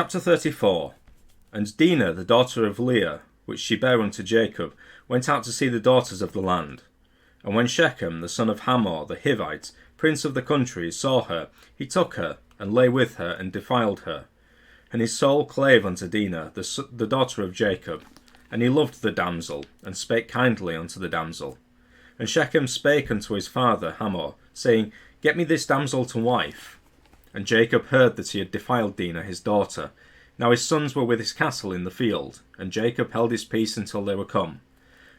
Chapter 34. And Dinah, the daughter of Leah, which she bare unto Jacob, went out to see the daughters of the land. And when Shechem, the son of Hamor the Hivite, prince of the country, saw her, he took her, and lay with her, and defiled her. And his soul clave unto Dinah, the daughter of Jacob. And he loved the damsel, and spake kindly unto the damsel. And Shechem spake unto his father Hamor, saying, Get me this damsel to wife. And Jacob heard that he had defiled Dinah his daughter. Now his sons were with his cattle in the field, and Jacob held his peace until they were come.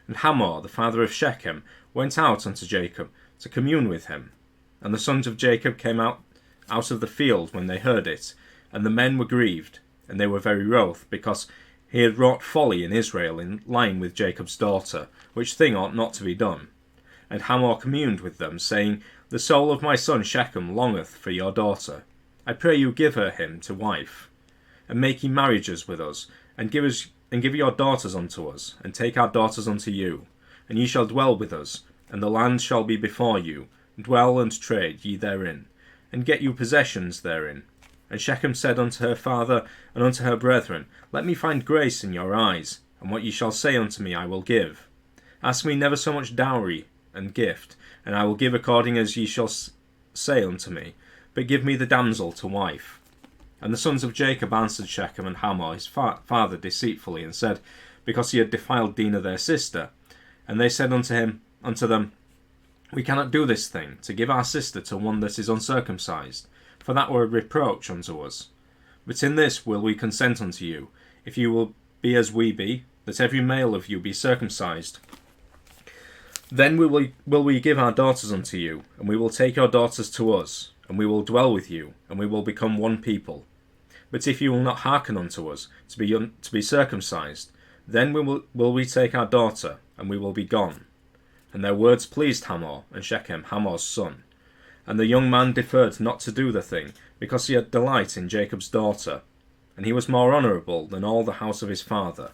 And Hamor, the father of Shechem, went out unto Jacob to commune with him. And the sons of Jacob came out of the field when they heard it, and the men were grieved, and they were very wroth, because he had wrought folly in Israel in lying with Jacob's daughter, which thing ought not to be done. And Hamor communed with them, saying, The soul of my son Shechem longeth for your daughter. I pray you give her him to wife. And make ye marriages with us, and give your daughters unto us, and take our daughters unto you. And ye shall dwell with us, and the land shall be before you. Dwell and trade ye therein, and get you possessions therein. And Shechem said unto her father and unto her brethren, Let me find grace in your eyes, and what ye shall say unto me I will give. Ask me never so much dowry and gift, and I will give according as ye shall say unto me, but give me the damsel to wife. And the sons of Jacob answered Shechem and Hamor his father deceitfully, and said, Because he had defiled Dinah their sister. And they said unto them, We cannot do this thing, to give our sister to one that is uncircumcised, for that were a reproach unto us. But in this will we consent unto you, if you will be as we be, that every male of you be circumcised. Then will we give our daughters unto you, and we will take your daughters to us, and we will dwell with you, and we will become one people. But if you will not hearken unto us, to be circumcised, then will we take our daughter, and we will be gone. And their words pleased Hamor and Shechem, Hamor's son. And the young man deferred not to do the thing, because he had delight in Jacob's daughter, and he was more honourable than all the house of his father.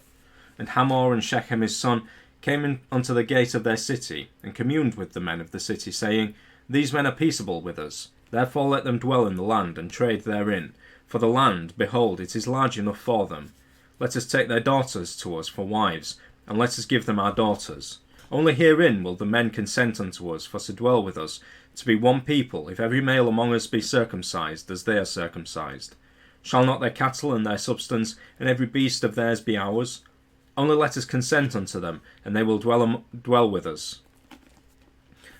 And Hamor and Shechem his son came in unto the gate of their city, and communed with the men of the city, saying, These men are peaceable with us, therefore let them dwell in the land, and trade therein. For the land, behold, it is large enough for them. Let us take their daughters to us for wives, and let us give them our daughters. Only herein will the men consent unto us for to dwell with us, to be one people, if every male among us be circumcised, as they are circumcised. Shall not their cattle and their substance, and every beast of theirs be ours? Only let us consent unto them, and they will dwell with us.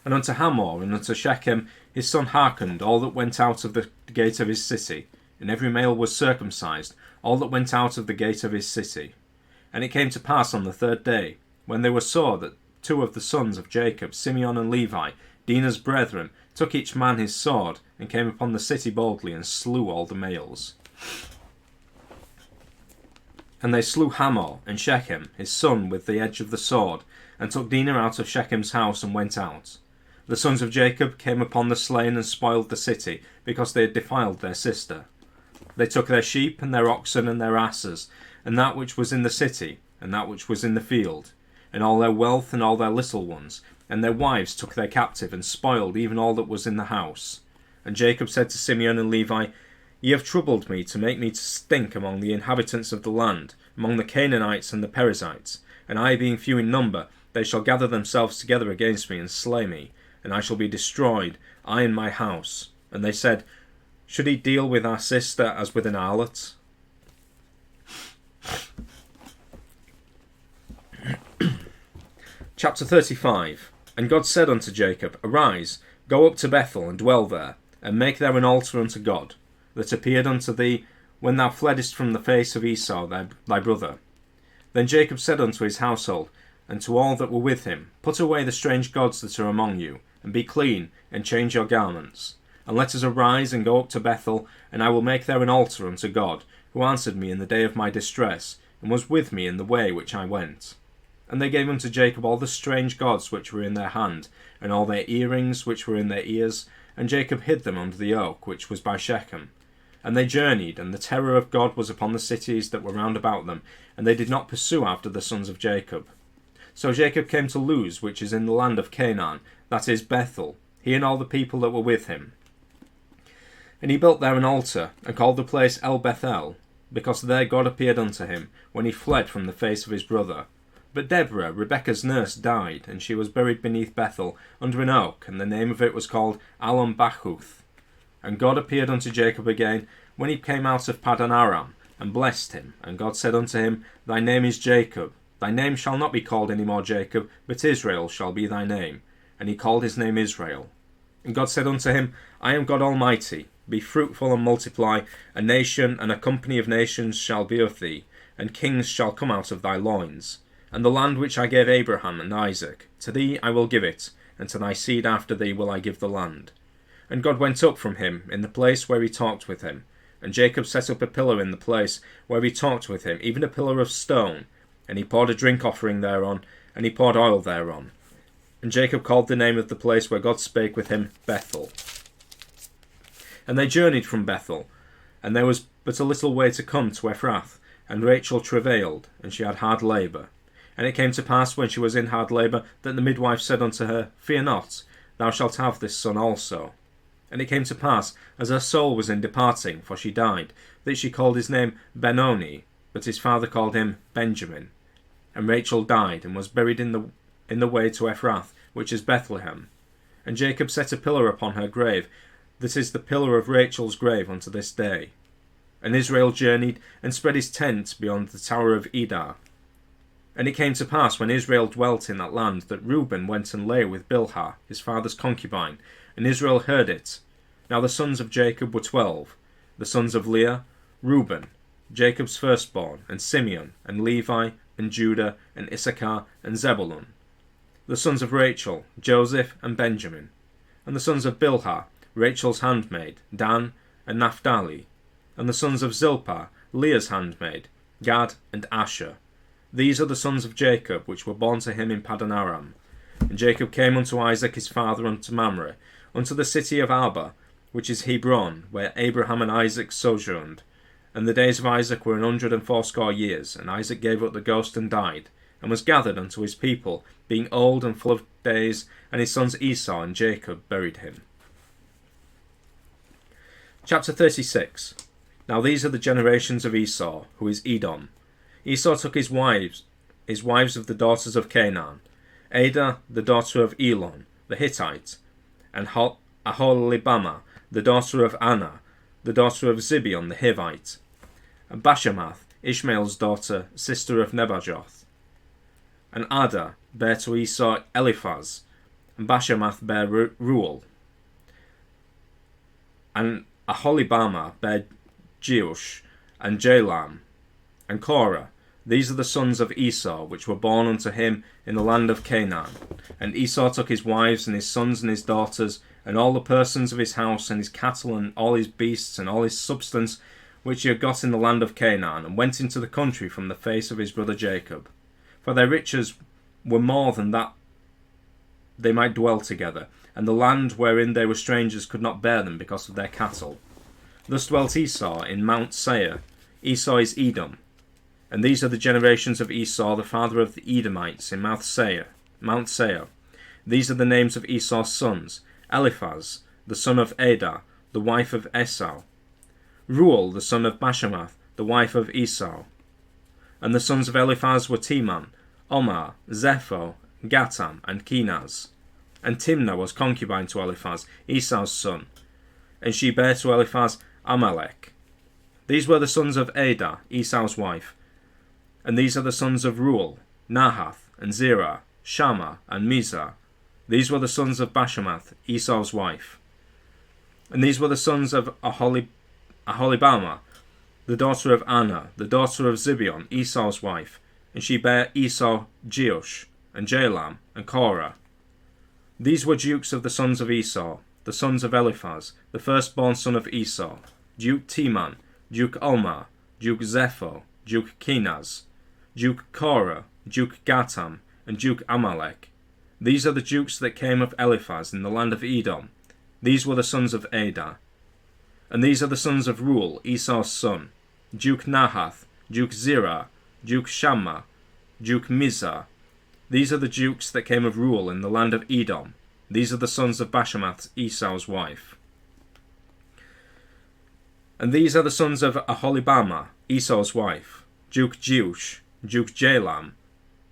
And unto Hamor and unto Shechem his son hearkened all that went out of the gate of his city, and every male was circumcised, all that went out of the gate of his city. And it came to pass on the third day, when they were sore, that two of the sons of Jacob, Simeon and Levi, Dinah's brethren, took each man his sword, and came upon the city boldly, and slew all the males. And they slew Hamor and Shechem his son with the edge of the sword, and took Dinah out of Shechem's house, and went out. The sons of Jacob came upon the slain, and spoiled the city, because they had defiled their sister. They took their sheep, and their oxen, and their asses, and that which was in the city, and that which was in the field, and all their wealth, and all their little ones, and their wives took their captive, and spoiled even all that was in the house. And Jacob said to Simeon and Levi, Ye have troubled me to make me to stink among the inhabitants of the land, among the Canaanites and the Perizzites, and I being few in number, they shall gather themselves together against me, and slay me, and I shall be destroyed, I and my house. And they said, Should he deal with our sister as with an harlot? Chapter 35. And God said unto Jacob, Arise, go up to Bethel, and dwell there, and make there an altar unto God, that appeared unto thee when thou fleddest from the face of Esau thy brother. Then Jacob said unto his household, and to all that were with him, Put away the strange gods that are among you, and be clean, and change your garments. And let us arise, and go up to Bethel, and I will make there an altar unto God, who answered me in the day of my distress, and was with me in the way which I went. And they gave unto Jacob all the strange gods which were in their hand, and all their earrings which were in their ears, and Jacob hid them under the oak which was by Shechem. And they journeyed, and the terror of God was upon the cities that were round about them, and they did not pursue after the sons of Jacob. So Jacob came to Luz, which is in the land of Canaan, that is Bethel, he and all the people that were with him. And he built there an altar, and called the place El Bethel, because there God appeared unto him, when he fled from the face of his brother. But Deborah, Rebekah's nurse, died, and she was buried beneath Bethel, under an oak, and the name of it was called Allon-Bachuth. And God appeared unto Jacob again, when he came out of Paddan Aram, and blessed him. And God said unto him, Thy name is Jacob. Thy name shall not be called any more Jacob, but Israel shall be thy name. And he called his name Israel. And God said unto him, I am God Almighty. Be fruitful and multiply. A nation and a company of nations shall be of thee, and kings shall come out of thy loins. And the land which I gave Abraham and Isaac, to thee I will give it, and to thy seed after thee will I give the land. And God went up from him in the place where he talked with him. And Jacob set up a pillar in the place where he talked with him, even a pillar of stone. And he poured a drink offering thereon, and he poured oil thereon. And Jacob called the name of the place where God spake with him, Bethel. And they journeyed from Bethel, and there was but a little way to come to Ephrath. And Rachel travailed, and she had hard labour. And it came to pass, when she was in hard labour, that the midwife said unto her, Fear not, thou shalt have this son also. And it came to pass, as her soul was in departing, for she died, that she called his name Benoni, but his father called him Benjamin. And Rachel died, and was buried in the way to Ephrath, which is Bethlehem. And Jacob set a pillar upon her grave, that is the pillar of Rachel's grave unto this day. And Israel journeyed, and spread his tent beyond the tower of Edar. And it came to pass, when Israel dwelt in that land, that Reuben went and lay with Bilhah, his father's concubine, and Israel heard it. Now the sons of Jacob were 12, the sons of Leah, Reuben, Jacob's firstborn, and Simeon, and Levi, and Judah, and Issachar, and Zebulun. The sons of Rachel, Joseph, and Benjamin. And the sons of Bilhah, Rachel's handmaid, Dan, and Naphtali. And the sons of Zilpah, Leah's handmaid, Gad, and Asher. These are the sons of Jacob, which were born to him in Paddan Aram. And Jacob came unto Isaac his father unto Mamre, unto the city of Arba, which is Hebron, where Abraham and Isaac sojourned. And the days of Isaac were 180 years, and Isaac gave up the ghost and died, and was gathered unto his people, being old and full of days, and his sons Esau and Jacob buried him. Chapter 36. Now these are the generations of Esau, who is Edom. Esau took his wives of the daughters of Canaan, Adah, the daughter of Elon, the Hittite, and Aholibamah, the daughter of Anna, the daughter of Zibeon the Hivite, and Bashemath, Ishmael's daughter, sister of Nebajoth. And Adah bare to Esau Eliphaz, and Bashemath bare Ruel, and Aholibamah bare Jeush, and Jalam, and Korah. These are the sons of Esau, which were born unto him in the land of Canaan. And Esau took his wives, and his sons, and his daughters, and all the persons of his house, and his cattle, and all his beasts, and all his substance, which he had got in the land of Canaan, and went into the country from the face of his brother Jacob. For their riches were more than that they might dwell together, and the land wherein they were strangers could not bear them because of their cattle. Thus dwelt Esau in Mount Seir. Esau is Edom. And these are the generations of Esau, the father of the Edomites, in Mount Seir. These are the names of Esau's sons: Eliphaz, the son of Adah, the wife of Esau; Ruel, the son of Bashemath, the wife of Esau. And the sons of Eliphaz were Teman, Omar, Zepho, Gatam, and Kenaz. And Timnah was concubine to Eliphaz, Esau's son, and she bare to Eliphaz Amalek. These were the sons of Adah, Esau's wife. And these are the sons of Ruel, Nahath, and Zerah, Shammah, and Mizah. These were the sons of Bashemath, Esau's wife. And these were the sons of Aholibamah, the daughter of Anna, the daughter of Zibeon, Esau's wife. And she bare Esau Jeush, and Jalam, and Korah. These were dukes of the sons of Esau, the sons of Eliphaz, the firstborn son of Esau: Duke Teman, Duke Omar, Duke Zepho, Duke Kenaz, Duke Korah, Duke Gatam, and Duke Amalek. These are the dukes that came of Eliphaz in the land of Edom. These were the sons of Adah. And these are the sons of Ruel, Esau's son: Duke Nahath, Duke Zerah, Duke Shammah, Duke Mizah. These are the dukes that came of Ruel in the land of Edom. These are the sons of Bashemath, Esau's wife. And these are the sons of Aholibamah, Esau's wife, Duke Jeush, Duke Jalam,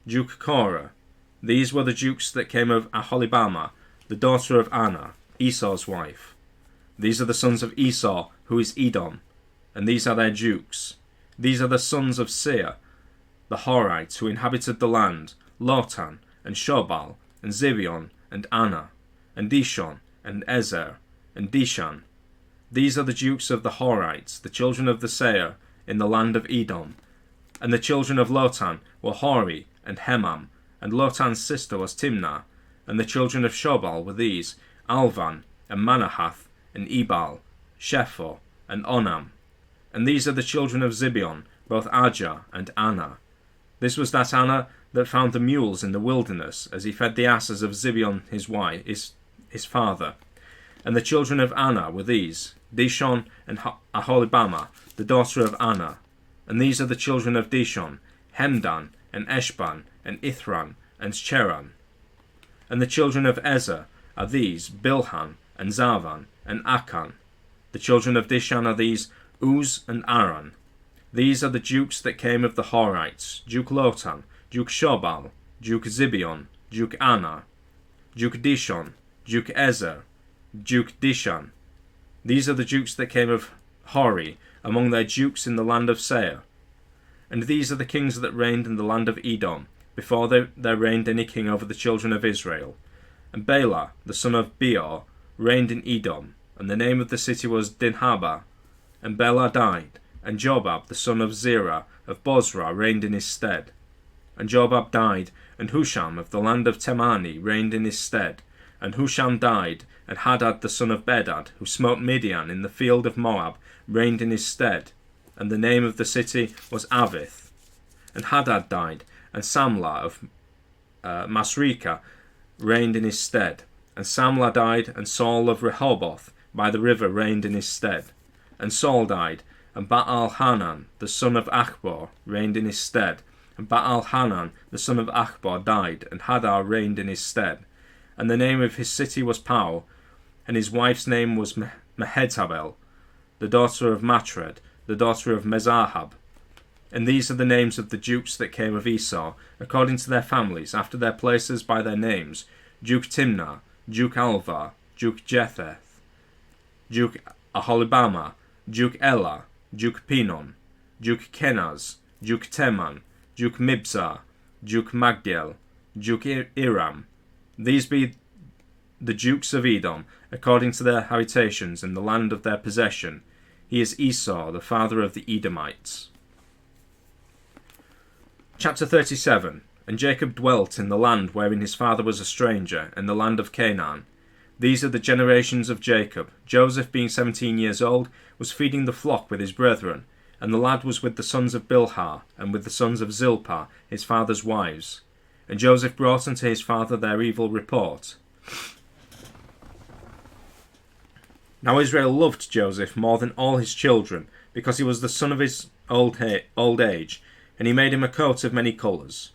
Duke Korah. These were the dukes that came of Aholibamah, the daughter of Anna, Esau's wife. These are the sons of Esau, who is Edom, and these are their dukes. These are the sons of Seir, the Horites, who inhabited the land, Lotan, and Shobal, and Zibeon, and Anna, and Dishon, and Ezer, and Dishan. These are the dukes of the Horites, the children of the Seir, in the land of Edom. And the children of Lotan were Hori, and Hemam, and Lotan's sister was Timnah. And the children of Shobal were these, Alvan, and Manahath, and Ebal, Shepho, and Onam. And these are the children of Zibeon, both Ajah and Anna. This was that Anna that found the mules in the wilderness, as he fed the asses of Zibeon his wife, his father. And the children of Anna were these, Dishon and Aholibamah, the daughter of Anna. And these are the children of Dishon, Hemdan, and Eshban, and Ithran, and Cheran. And the children of Ezer are these, Bilhan, and Zavan, and Akan. The children of Dishan are these, Uz and Aran. These are the dukes that came of the Horites, Duke Lotan, Duke Shobal, Duke Zibeon, Duke Anna, Duke Dishon, Duke Ezer, Duke Dishan. These are the dukes that came of Hori, among their dukes in the land of Seir. And these are the kings that reigned in the land of Edom, before there reigned any king over the children of Israel. And Bela, the son of Beor, reigned in Edom, and the name of the city was Dinhabah. And Bela died, and Jobab, the son of Zerah, of Bozrah, reigned in his stead. And Jobab died, and Husham of the land of Temani reigned in his stead. And Husham died, and Hadad the son of Bedad, who smote Midian in the field of Moab, reigned in his stead. And the name of the city was Avith. And Hadad died, and Samlah of Masrekah reigned in his stead. And Samlah died, and Saul of Rehoboth by the river reigned in his stead. And Saul died, and Baal-Hanan the son of Achbor reigned in his stead. And Baal-Hanan the son of Achbor died, and Hadar reigned in his stead. And the name of his city was Pau, and his wife's name was Mehetabel, the daughter of Matred, the daughter of Mezahab. And these are the names of the dukes that came of Esau, according to their families, after their places by their names: Duke Timnah, Duke Alva, Duke Jetheth, Duke Aholibamah, Duke Elah, Duke Pinon, Duke Kenaz, Duke Teman, Duke Mibzar, Duke Magdiel, Duke Iram. These be the dukes of Edom, according to their habitations in the land of their possession. He is Esau, the father of the Edomites. Chapter 37. And Jacob dwelt in the land wherein his father was a stranger, in the land of Canaan. These are the generations of Jacob. Joseph, being 17 years old, was feeding the flock with his brethren, and the lad was with the sons of Bilhah, and with the sons of Zilpah, his father's wives. And Joseph brought unto his father their evil report. Now Israel loved Joseph more than all his children, because he was the son of his old age, and he made him a coat of many colours.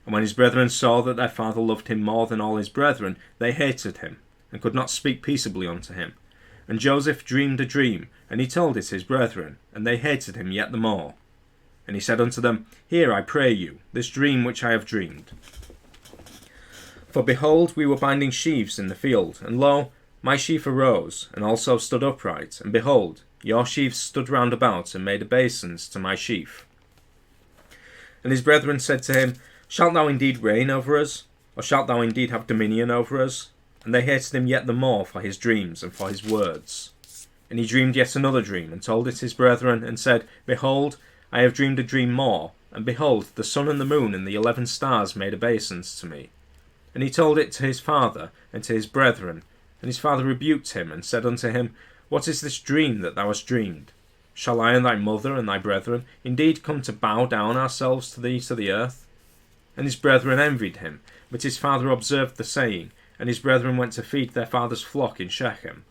And when his brethren saw that their father loved him more than all his brethren, they hated him, and could not speak peaceably unto him. And Joseph dreamed a dream, and he told it his brethren, and they hated him yet the more. And he said unto them, Hear, I pray you, this dream which I have dreamed. For behold, we were binding sheaves in the field, and lo, my sheaf arose, and also stood upright, and behold, your sheaves stood round about, and made obeisance to my sheaf. And his brethren said to him, Shalt thou indeed reign over us? Or shalt thou indeed have dominion over us? And they hated him yet the more for his dreams and for his words. And he dreamed yet another dream, and told it his brethren, and said, Behold, I have dreamed a dream more, and behold, the sun and the moon and the 11 stars made obeisance to me. And he told it to his father and to his brethren, and his father rebuked him, and said unto him, What is this dream that thou hast dreamed? Shall I and thy mother and thy brethren indeed come to bow down ourselves to thee to the earth? And his brethren envied him, but his father observed the saying, and his brethren went to feed their father's flock in Shechem.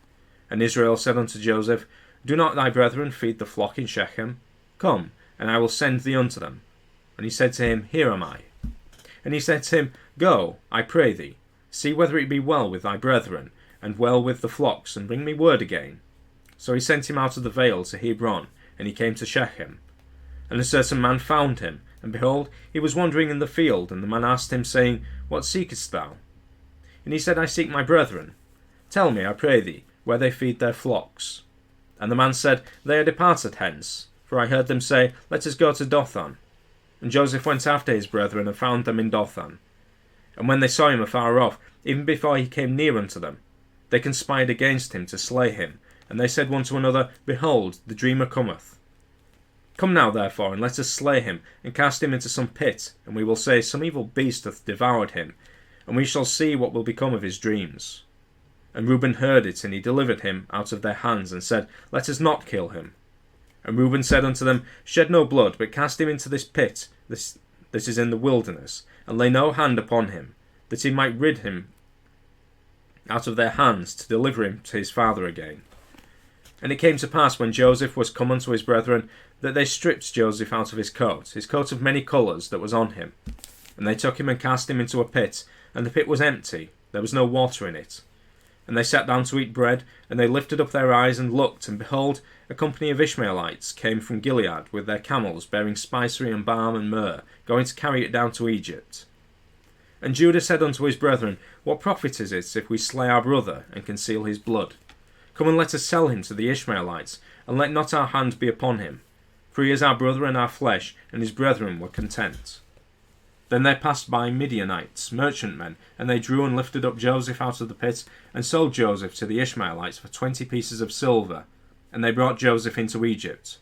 And Israel said unto Joseph, Do not thy brethren feed the flock in Shechem? Come, and I will send thee unto them. And he said to him, Here am I. And he said to him, Go, I pray thee, see whether it be well with thy brethren, and well with the flocks, and bring me word again. So he sent him out of the vale to Hebron, and he came to Shechem. And a certain man found him, and behold, he was wandering in the field, and the man asked him, saying, What seekest thou? And he said, I seek my brethren. Tell me, I pray thee, where they feed their flocks. And the man said, They are departed hence, for I heard them say, Let us go to Dothan. And Joseph went after his brethren, and found them in Dothan. And when they saw him afar off, even before he came near unto them, they conspired against him to slay him. And they said one to another, Behold, the dreamer cometh. Come now, therefore, and let us slay him, and cast him into some pit, and we will say, Some evil beast hath devoured him, and we shall see what will become of his dreams. And Reuben heard it, and he delivered him out of their hands, and said, Let us not kill him. And Reuben said unto them, Shed no blood, but cast him into this pit, that is in the wilderness, and lay no hand upon him, that he might rid him out of their hands, to deliver him to his father again. And it came to pass, when Joseph was come unto his brethren, that they stripped Joseph out of his coat of many colours that was on him. And they took him and cast him into a pit, and the pit was empty, there was no water in it. And they sat down to eat bread, and they lifted up their eyes and looked, and behold, a company of Ishmaelites came from Gilead with their camels, bearing spicery and balm and myrrh, going to carry it down to Egypt. And Judah said unto his brethren, What profit is it if we slay our brother, and conceal his blood? Come and let us sell him to the Ishmaelites, and let not our hand be upon him. For he is our brother and our flesh, and his brethren were content. Then there passed by Midianites, merchantmen, and they drew and lifted up Joseph out of the pit, and sold Joseph to the Ishmaelites for 20 pieces of silver, and they brought Joseph into Egypt.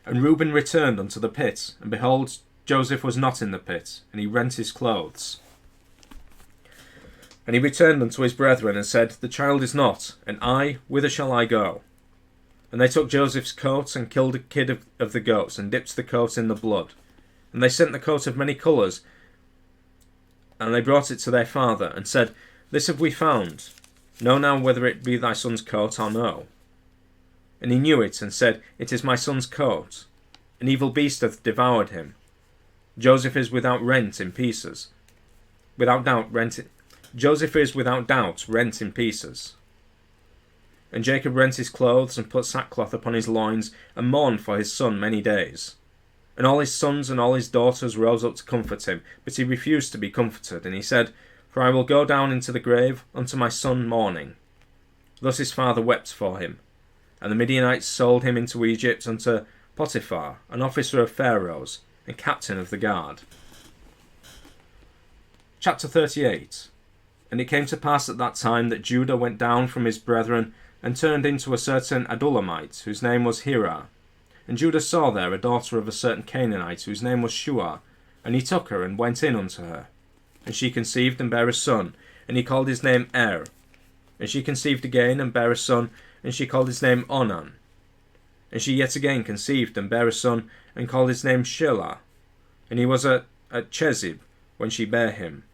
And Reuben returned unto the pit, and behold, Joseph was not in the pit, and he rent his clothes. And he returned unto his brethren, and said, The child is not, and I, whither shall I go? And they took Joseph's coat, and killed a kid of the goats, and dipped the coat in the blood. And they sent the coat of many colours, and they brought it to their father, and said, This have we found. Know now whether it be thy son's coat or no. And he knew it, and said, It is my son's coat. An evil beast hath devoured him. Joseph is without rent in pieces. Joseph is without doubt rent in pieces. And Jacob rent his clothes, and put sackcloth upon his loins, and mourned for his son many days. And all his sons and all his daughters rose up to comfort him, but he refused to be comforted, and he said, For I will go down into the grave unto my son mourning. Thus his father wept for him. And the Midianites sold him into Egypt unto Potiphar, an officer of Pharaoh's, and captain of the guard. Chapter 38. And it came to pass at that time that Judah went down from his brethren, and turned into a certain Adullamite, whose name was Hirah. And Judah saw there a daughter of a certain Canaanite, whose name was Shua, and he took her, and went in unto her. And she conceived, and bare a son, and he called his name Er. And she conceived again, and bare a son, and she called his name Onan. And she yet again conceived, and bare a son, and called his name Shelah. And he was at Chezib, when she bare him.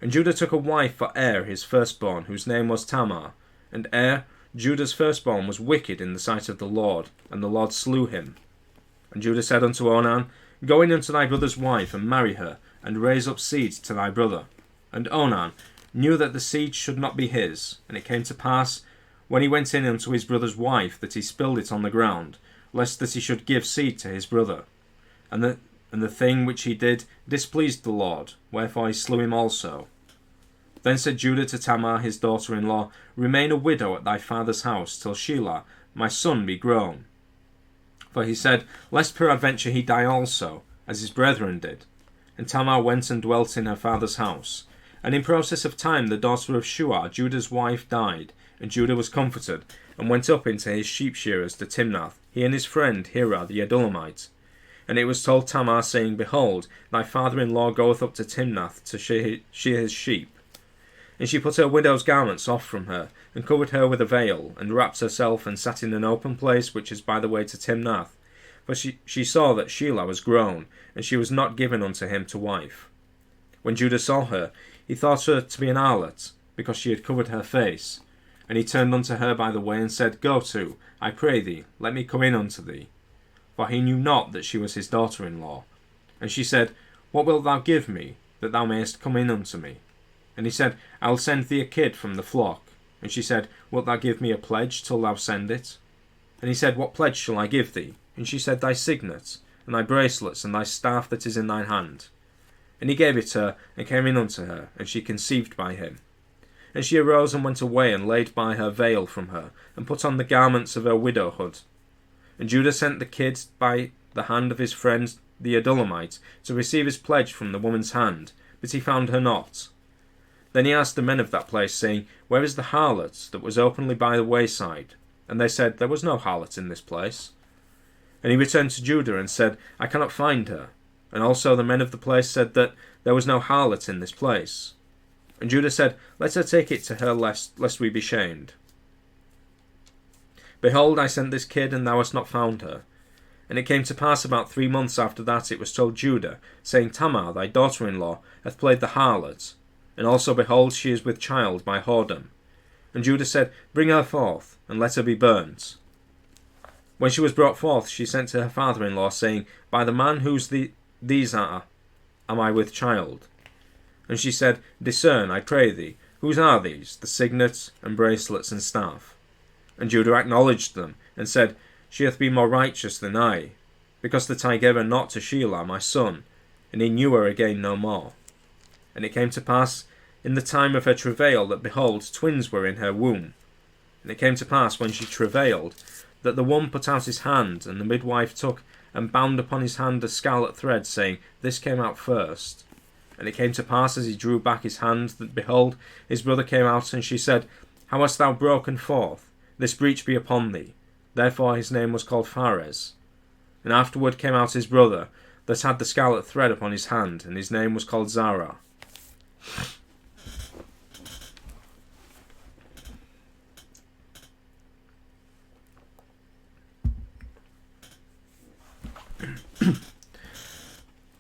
And Judah took a wife for Er his firstborn, whose name was Tamar. And Er, Judah's firstborn, was wicked in the sight of the Lord, and the Lord slew him. And Judah said unto Onan, Go in unto thy brother's wife, and marry her, and raise up seed to thy brother. And Onan knew that the seed should not be his. And it came to pass, when he went in unto his brother's wife, that he spilled it on the ground, lest that he should give seed to his brother. And the thing which he did displeased the Lord, wherefore he slew him also. Then said Judah to Tamar his daughter-in-law, Remain a widow at thy father's house, till Shelah my son be grown. For he said, Lest peradventure he die also, as his brethren did. And Tamar went and dwelt in her father's house. And in process of time the daughter of Shua, Judah's wife, died, and Judah was comforted, and went up into his sheep shearers to Timnath, he and his friend Hirah the Adullamite. And it was told Tamar, saying, Behold, thy father-in-law goeth up to Timnath to shear his sheep. And she put her widow's garments off from her, and covered her with a veil, and wrapped herself, and sat in an open place which is by the way to Timnath. For she saw that Shelah was grown, and she was not given unto him to wife. When Judah saw her, he thought her to be an harlot, because she had covered her face. And he turned unto her by the way, and said, Go to, I pray thee, let me come in unto thee. For he knew not that she was his daughter-in-law. And she said, What wilt thou give me, that thou mayest come in unto me? And he said, I will send thee a kid from the flock. And she said, Wilt thou give me a pledge till thou send it? And he said, What pledge shall I give thee? And she said, Thy signet, and thy bracelets, and thy staff that is in thine hand. And he gave it her, and came in unto her, and she conceived by him. And she arose and went away, and laid by her veil from her, and put on the garments of her widowhood. And Judah sent the kid by the hand of his friend the Adullamite to receive his pledge from the woman's hand, but he found her not. Then he asked the men of that place, saying, Where is the harlot that was openly by the wayside? And they said, There was no harlot in this place. And he returned to Judah and said, I cannot find her. And also the men of the place said that there was no harlot in this place. And Judah said, Let her take it to her, lest we be shamed. Behold, I sent this kid, and thou hast not found her. And it came to pass about 3 months after that it was told Judah, saying, Tamar, thy daughter-in-law, hath played the harlot, and also, behold, she is with child by whoredom. And Judah said, Bring her forth, and let her be burnt. When she was brought forth, she sent to her father-in-law, saying, By the man whose these are, am I with child? And she said, Discern, I pray thee, whose are these, the signets, and bracelets, and staff? And Judah acknowledged them, and said, She hath been more righteous than I, because that I gave her not to Shelah my son, and he knew her again no more. And it came to pass in the time of her travail that, behold, twins were in her womb. And it came to pass, when she travailed, that the one put out his hand, and the midwife took and bound upon his hand a scarlet thread, saying, This came out first. And it came to pass, as he drew back his hand, that, behold, his brother came out, and she said, How hast thou broken forth? This breach be upon thee. Therefore his name was called Phares. And afterward came out his brother, that had the scarlet thread upon his hand, and his name was called Zara.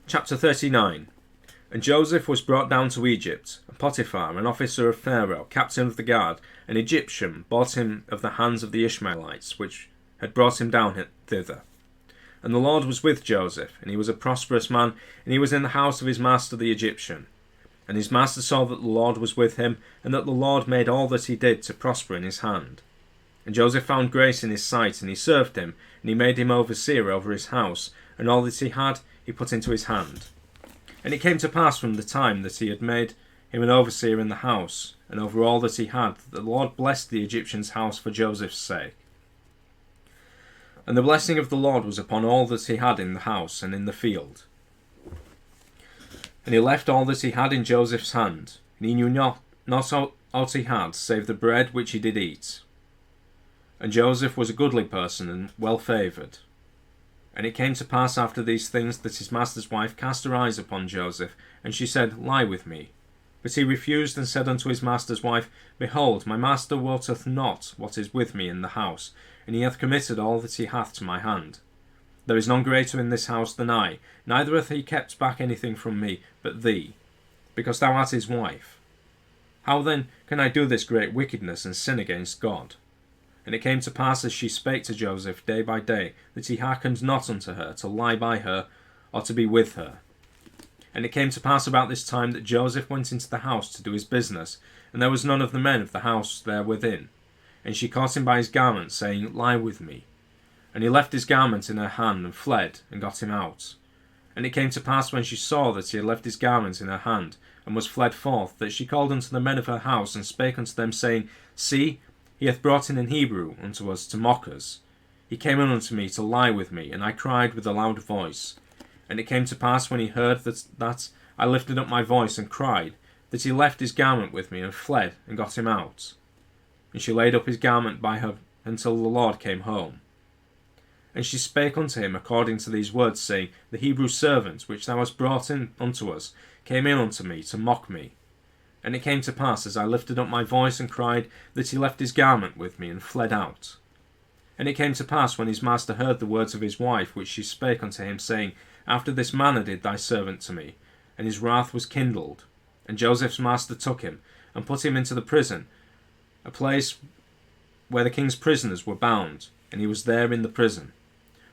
Chapter 39. And Joseph was brought down to Egypt, and Potiphar, an officer of Pharaoh, captain of the guard, an Egyptian, bought him of the hands of the Ishmaelites, which had brought him down thither. And the Lord was with Joseph, and he was a prosperous man, and he was in the house of his master the Egyptian. And his master saw that the Lord was with him, and that the Lord made all that he did to prosper in his hand. And Joseph found grace in his sight, and he served him, and he made him overseer over his house, and all that he had he put into his hand. And it came to pass from the time that he had made him an overseer in the house, and over all that he had, that the Lord blessed the Egyptian's house for Joseph's sake. And the blessing of the Lord was upon all that he had in the house and in the field. And he left all that he had in Joseph's hand, and he knew not aught he had, save the bread which he did eat. And Joseph was a goodly person, and well favoured. And it came to pass after these things that his master's wife cast her eyes upon Joseph, and she said, Lie with me. But he refused, and said unto his master's wife, Behold, my master wotteth not what is with me in the house, and he hath committed all that he hath to my hand. There is none greater in this house than I, neither hath he kept back anything from me, but thee, because thou art his wife. How then can I do this great wickedness, and sin against God? And it came to pass, as she spake to Joseph day by day, that he hearkened not unto her, to lie by her, or to be with her. And it came to pass about this time that Joseph went into the house to do his business, and there was none of the men of the house there within. And she caught him by his garment, saying, Lie with me. And he left his garment in her hand, and fled, and got him out. And it came to pass, when she saw that he had left his garment in her hand, and was fled forth, that she called unto the men of her house, and spake unto them, saying, See, he hath brought in an Hebrew unto us to mock us. He came in unto me to lie with me, and I cried with a loud voice. And it came to pass, when he heard that I lifted up my voice and cried, that he left his garment with me, and fled, and got him out. And she laid up his garment by her until the Lord came home. And she spake unto him according to these words, saying, The Hebrew servant, which thou hast brought in unto us, came in unto me to mock me. And it came to pass, as I lifted up my voice and cried, that he left his garment with me, and fled out. And it came to pass, when his master heard the words of his wife, which she spake unto him, saying, After this manner did thy servant to me, and his wrath was kindled. And Joseph's master took him, and put him into the prison, a place where the king's prisoners were bound, and he was there in the prison.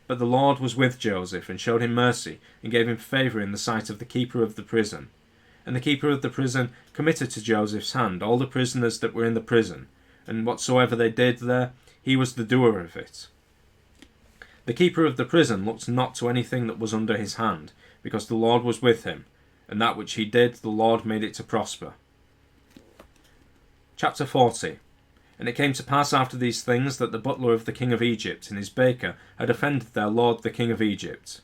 But the Lord was with Joseph, and showed him mercy, and gave him favour in the sight of the keeper of the prison. And the keeper of the prison committed to Joseph's hand all the prisoners that were in the prison, and whatsoever they did there, he was the doer of it. The keeper of the prison looked not to anything that was under his hand, because the Lord was with him, and that which he did, the Lord made it to prosper. Chapter 40. And it came to pass after these things that the butler of the king of Egypt and his baker had offended their lord the king of Egypt.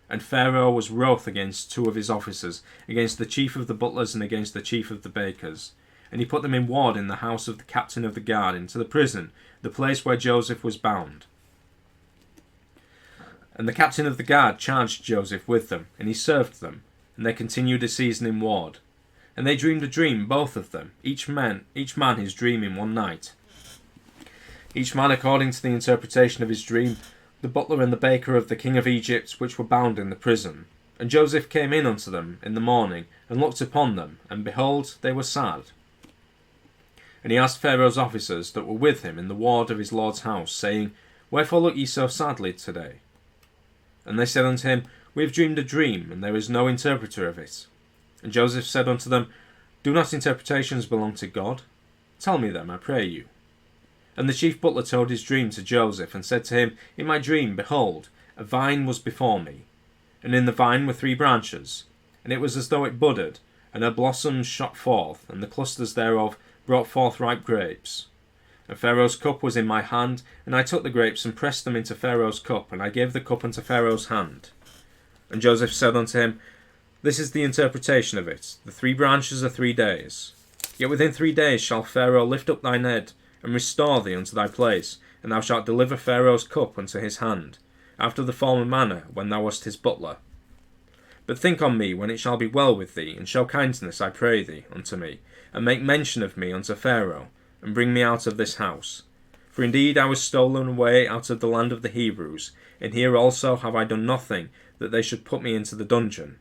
And Pharaoh was wroth against two of his officers, against the chief of the butlers and against the chief of the bakers. And he put them in ward in the house of the captain of the guard, into the prison, the place where Joseph was bound. And the captain of the guard charged Joseph with them, and he served them, and they continued a season in ward. And they dreamed a dream, both of them, each man his dream in one night. Each man according to the interpretation of his dream, the butler and the baker of the king of Egypt, which were bound in the prison. And Joseph came in unto them in the morning, and looked upon them, and behold, they were sad. And he asked Pharaoh's officers that were with him in the ward of his lord's house, saying, Wherefore look ye so sadly today? And they said unto him, We have dreamed a dream, and there is no interpreter of it. And Joseph said unto them, Do not interpretations belong to God? Tell me them, I pray you. And the chief butler told his dream to Joseph, and said to him, In my dream, behold, a vine was before me, and in the vine were 3 branches, and it was as though it budded, and her blossoms shot forth, and the clusters thereof brought forth ripe grapes. And Pharaoh's cup was in my hand, and I took the grapes and pressed them into Pharaoh's cup, and I gave the cup unto Pharaoh's hand. And Joseph said unto him, This is the interpretation of it. The 3 branches are 3 days. Yet within 3 days shall Pharaoh lift up thine head, and restore thee unto thy place, and thou shalt deliver Pharaoh's cup unto his hand, after the former manner when thou wast his butler. But think on me when it shall be well with thee, and show kindness, I pray thee, unto me, and make mention of me unto Pharaoh, and bring me out of this house. For indeed I was stolen away out of the land of the Hebrews, and here also have I done nothing, that they should put me into the dungeon.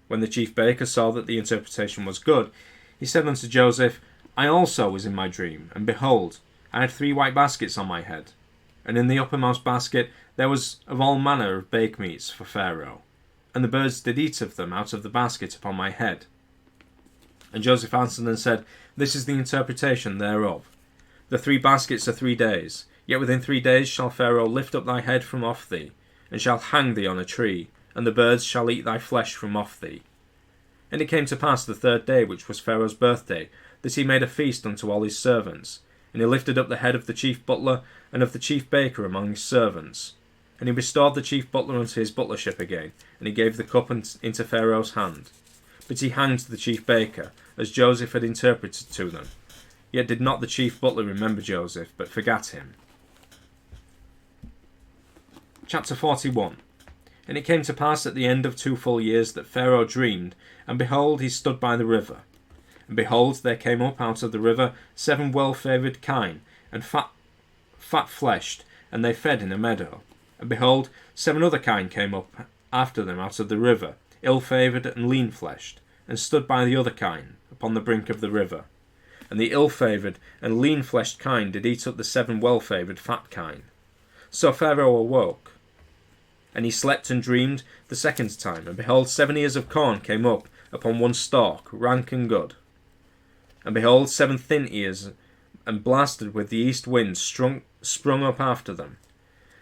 When the chief baker saw that the interpretation was good, he said unto Joseph, I also was in my dream, and behold, I had 3 white baskets on my head, and in the uppermost basket there was of all manner of bake meats for Pharaoh, and the birds did eat of them out of the basket upon my head. And Joseph answered and said, This is the interpretation thereof. The 3 baskets are 3 days, yet within 3 days shall Pharaoh lift up thy head from off thee, and shall hang thee on a tree, and the birds shall eat thy flesh from off thee. And it came to pass the 3rd day, which was Pharaoh's birthday, that he made a feast unto all his servants. And he lifted up the head of the chief butler and of the chief baker among his servants. And he restored the chief butler unto his butlership again, and he gave the cup into Pharaoh's hand. But he hanged the chief baker, as Joseph had interpreted to them. Yet did not the chief butler remember Joseph, but forgat him. Chapter 41. And it came to pass at the end of 2 full years that Pharaoh dreamed, and behold, he stood by the river. And behold, there came up out of the river 7 well-favoured kine, and fat-fleshed, and they fed in a meadow. And behold, 7 other kine came up after them out of the river, ill-favoured and lean-fleshed, and stood by the other kine, upon the brink of the river. And the ill-favoured and lean-fleshed kine did eat up the 7 well-favoured fat kine. So Pharaoh awoke, and he slept and dreamed the 2nd time, and behold, 7 ears of corn came up upon one stalk, rank and good. And behold, 7 thin ears, and blasted with the east wind, sprung up after them.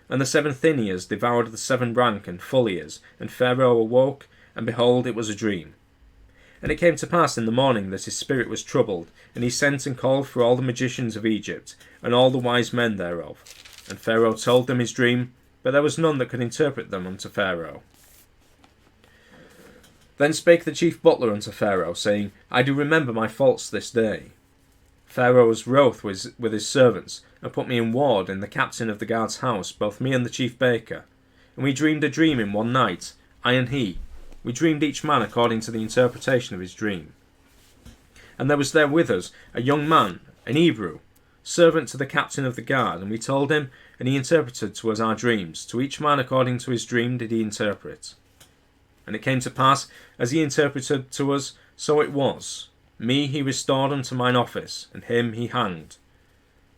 And the 7 thin ears devoured the 7 rank and full ears, and Pharaoh awoke, and behold, it was a dream. And it came to pass in the morning that his spirit was troubled, and he sent and called for all the magicians of Egypt, and all the wise men thereof. And Pharaoh told them his dream, but there was none that could interpret them unto Pharaoh. Then spake the chief butler unto Pharaoh, saying, I do remember my faults this day. Pharaoh was wroth with his servants, and put me in ward in the captain of the guard's house, both me and the chief baker. And we dreamed a dream in one night, I and he. We dreamed each man according to the interpretation of his dream. And there was there with us a young man, an Hebrew, servant to the captain of the guard, and we told him, and he interpreted to us our dreams. To each man according to his dream did he interpret. And it came to pass, as he interpreted to us, so it was. Me he restored unto mine office, and him he hanged.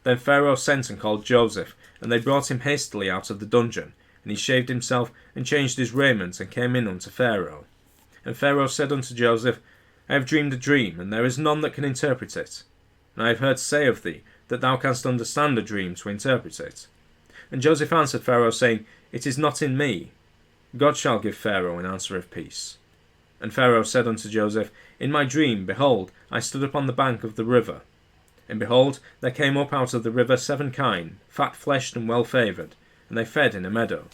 Then Pharaoh sent and called Joseph, and they brought him hastily out of the dungeon. And he shaved himself, and changed his raiment, and came in unto Pharaoh. And Pharaoh said unto Joseph, I have dreamed a dream, and there is none that can interpret it. And I have heard say of thee, that thou canst understand a dream to interpret it? And Joseph answered Pharaoh, saying, It is not in me. God shall give Pharaoh an answer of peace. And Pharaoh said unto Joseph, In my dream, behold, I stood upon the bank of the river. And behold, there came up out of the river 7 kine, fat-fleshed and well-favoured, and they fed in a meadow.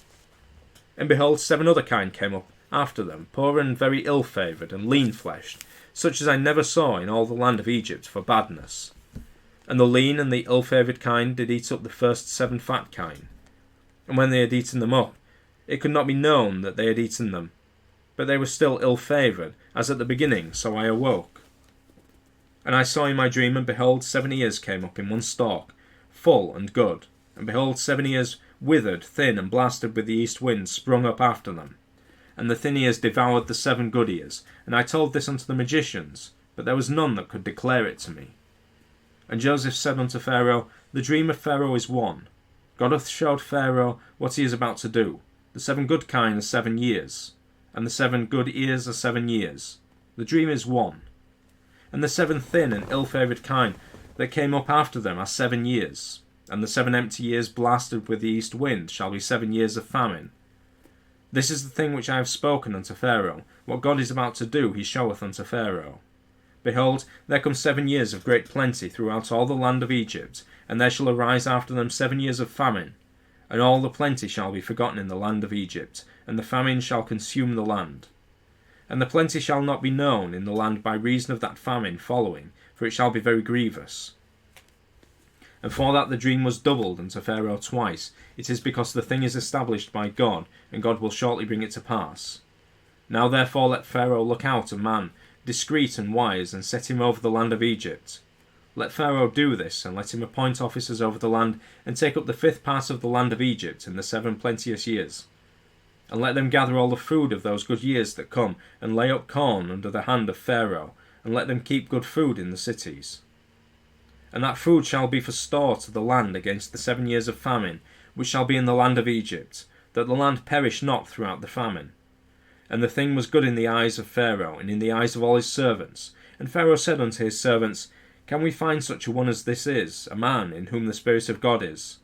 And behold, 7 other kine came up after them, poor and very ill-favoured, and lean-fleshed, such as I never saw in all the land of Egypt for badness. And the lean and the ill-favoured kine did eat up the first 7 fat kine. And when they had eaten them up, it could not be known that they had eaten them, but they were still ill-favoured, as at the beginning, so I awoke. And I saw in my dream, and behold, 7 ears came up in one stalk, full and good. And behold, 7 ears withered, thin, and blasted with the east wind, sprung up after them. And the thin ears devoured the 7 good ears. And I told this unto the magicians, but there was none that could declare it to me. And Joseph said unto Pharaoh, The dream of Pharaoh is one. God hath showed Pharaoh what he is about to do. The 7 good kine are 7 years, and the 7 good ears are 7 years. The dream is one. And the 7 thin and ill-favoured kine that came up after them are 7 years, and the 7 empty years blasted with the east wind shall be 7 years of famine. This is the thing which I have spoken unto Pharaoh. What God is about to do he showeth unto Pharaoh. Behold, there come 7 years of great plenty throughout all the land of Egypt, and there shall arise after them 7 years of famine. And all the plenty shall be forgotten in the land of Egypt, and the famine shall consume the land. And the plenty shall not be known in the land by reason of that famine following, for it shall be very grievous. And for that the dream was doubled unto Pharaoh twice, it is because the thing is established by God, and God will shortly bring it to pass. Now therefore let Pharaoh look out a man, discreet and wise, and set him over the land of Egypt. Let Pharaoh do this, and let him appoint officers over the land, and take up the 5th part of the land of Egypt in the 7 plenteous years. And let them gather all the food of those good years that come, and lay up corn under the hand of Pharaoh, and let them keep good food in the cities. And that food shall be for store to the land against the 7 years of famine, which shall be in the land of Egypt, that the land perish not throughout the famine. And the thing was good in the eyes of Pharaoh, and in the eyes of all his servants. And Pharaoh said unto his servants, Can we find such a one as this is, a man in whom the Spirit of God is?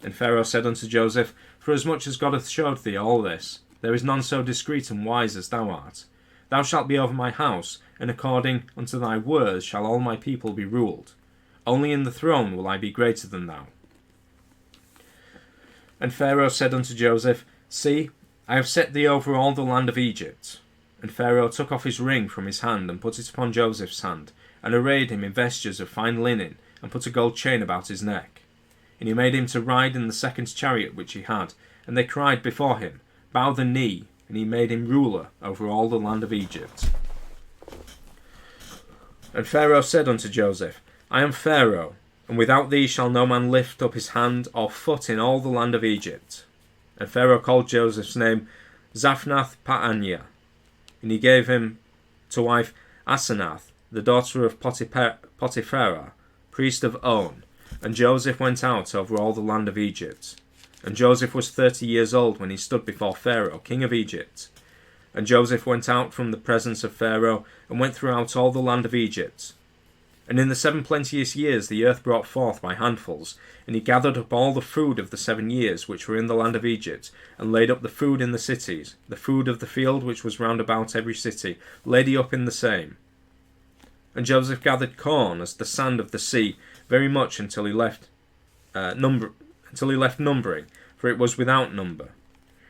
And Pharaoh said unto Joseph, Forasmuch as God hath showed thee all this, there is none so discreet and wise as thou art. Thou shalt be over my house, and according unto thy words shall all my people be ruled. Only in the throne will I be greater than thou. And Pharaoh said unto Joseph, See, I have set thee over all the land of Egypt. And Pharaoh took off his ring from his hand, and put it upon Joseph's hand, and arrayed him in vestures of fine linen, and put a gold chain about his neck. And he made him to ride in the 2nd chariot which he had, and they cried before him, Bow the knee, and he made him ruler over all the land of Egypt. And Pharaoh said unto Joseph, I am Pharaoh, and without thee shall no man lift up his hand or foot in all the land of Egypt. And Pharaoh called Joseph's name Zaphnath-Paaneah, and he gave him to wife Asenath, the daughter of Potipharah, priest of On. And Joseph went out over all the land of Egypt. And Joseph was 30 years old when he stood before Pharaoh, king of Egypt. And Joseph went out from the presence of Pharaoh, and went throughout all the land of Egypt. And in the 7 plenteous years the earth brought forth by handfuls, and he gathered up all the food of the 7 years which were in the land of Egypt, and laid up the food in the cities, the food of the field which was round about every city, laid he up in the same. And Joseph gathered corn as the sand of the sea, very much until he left numbering, for it was without number.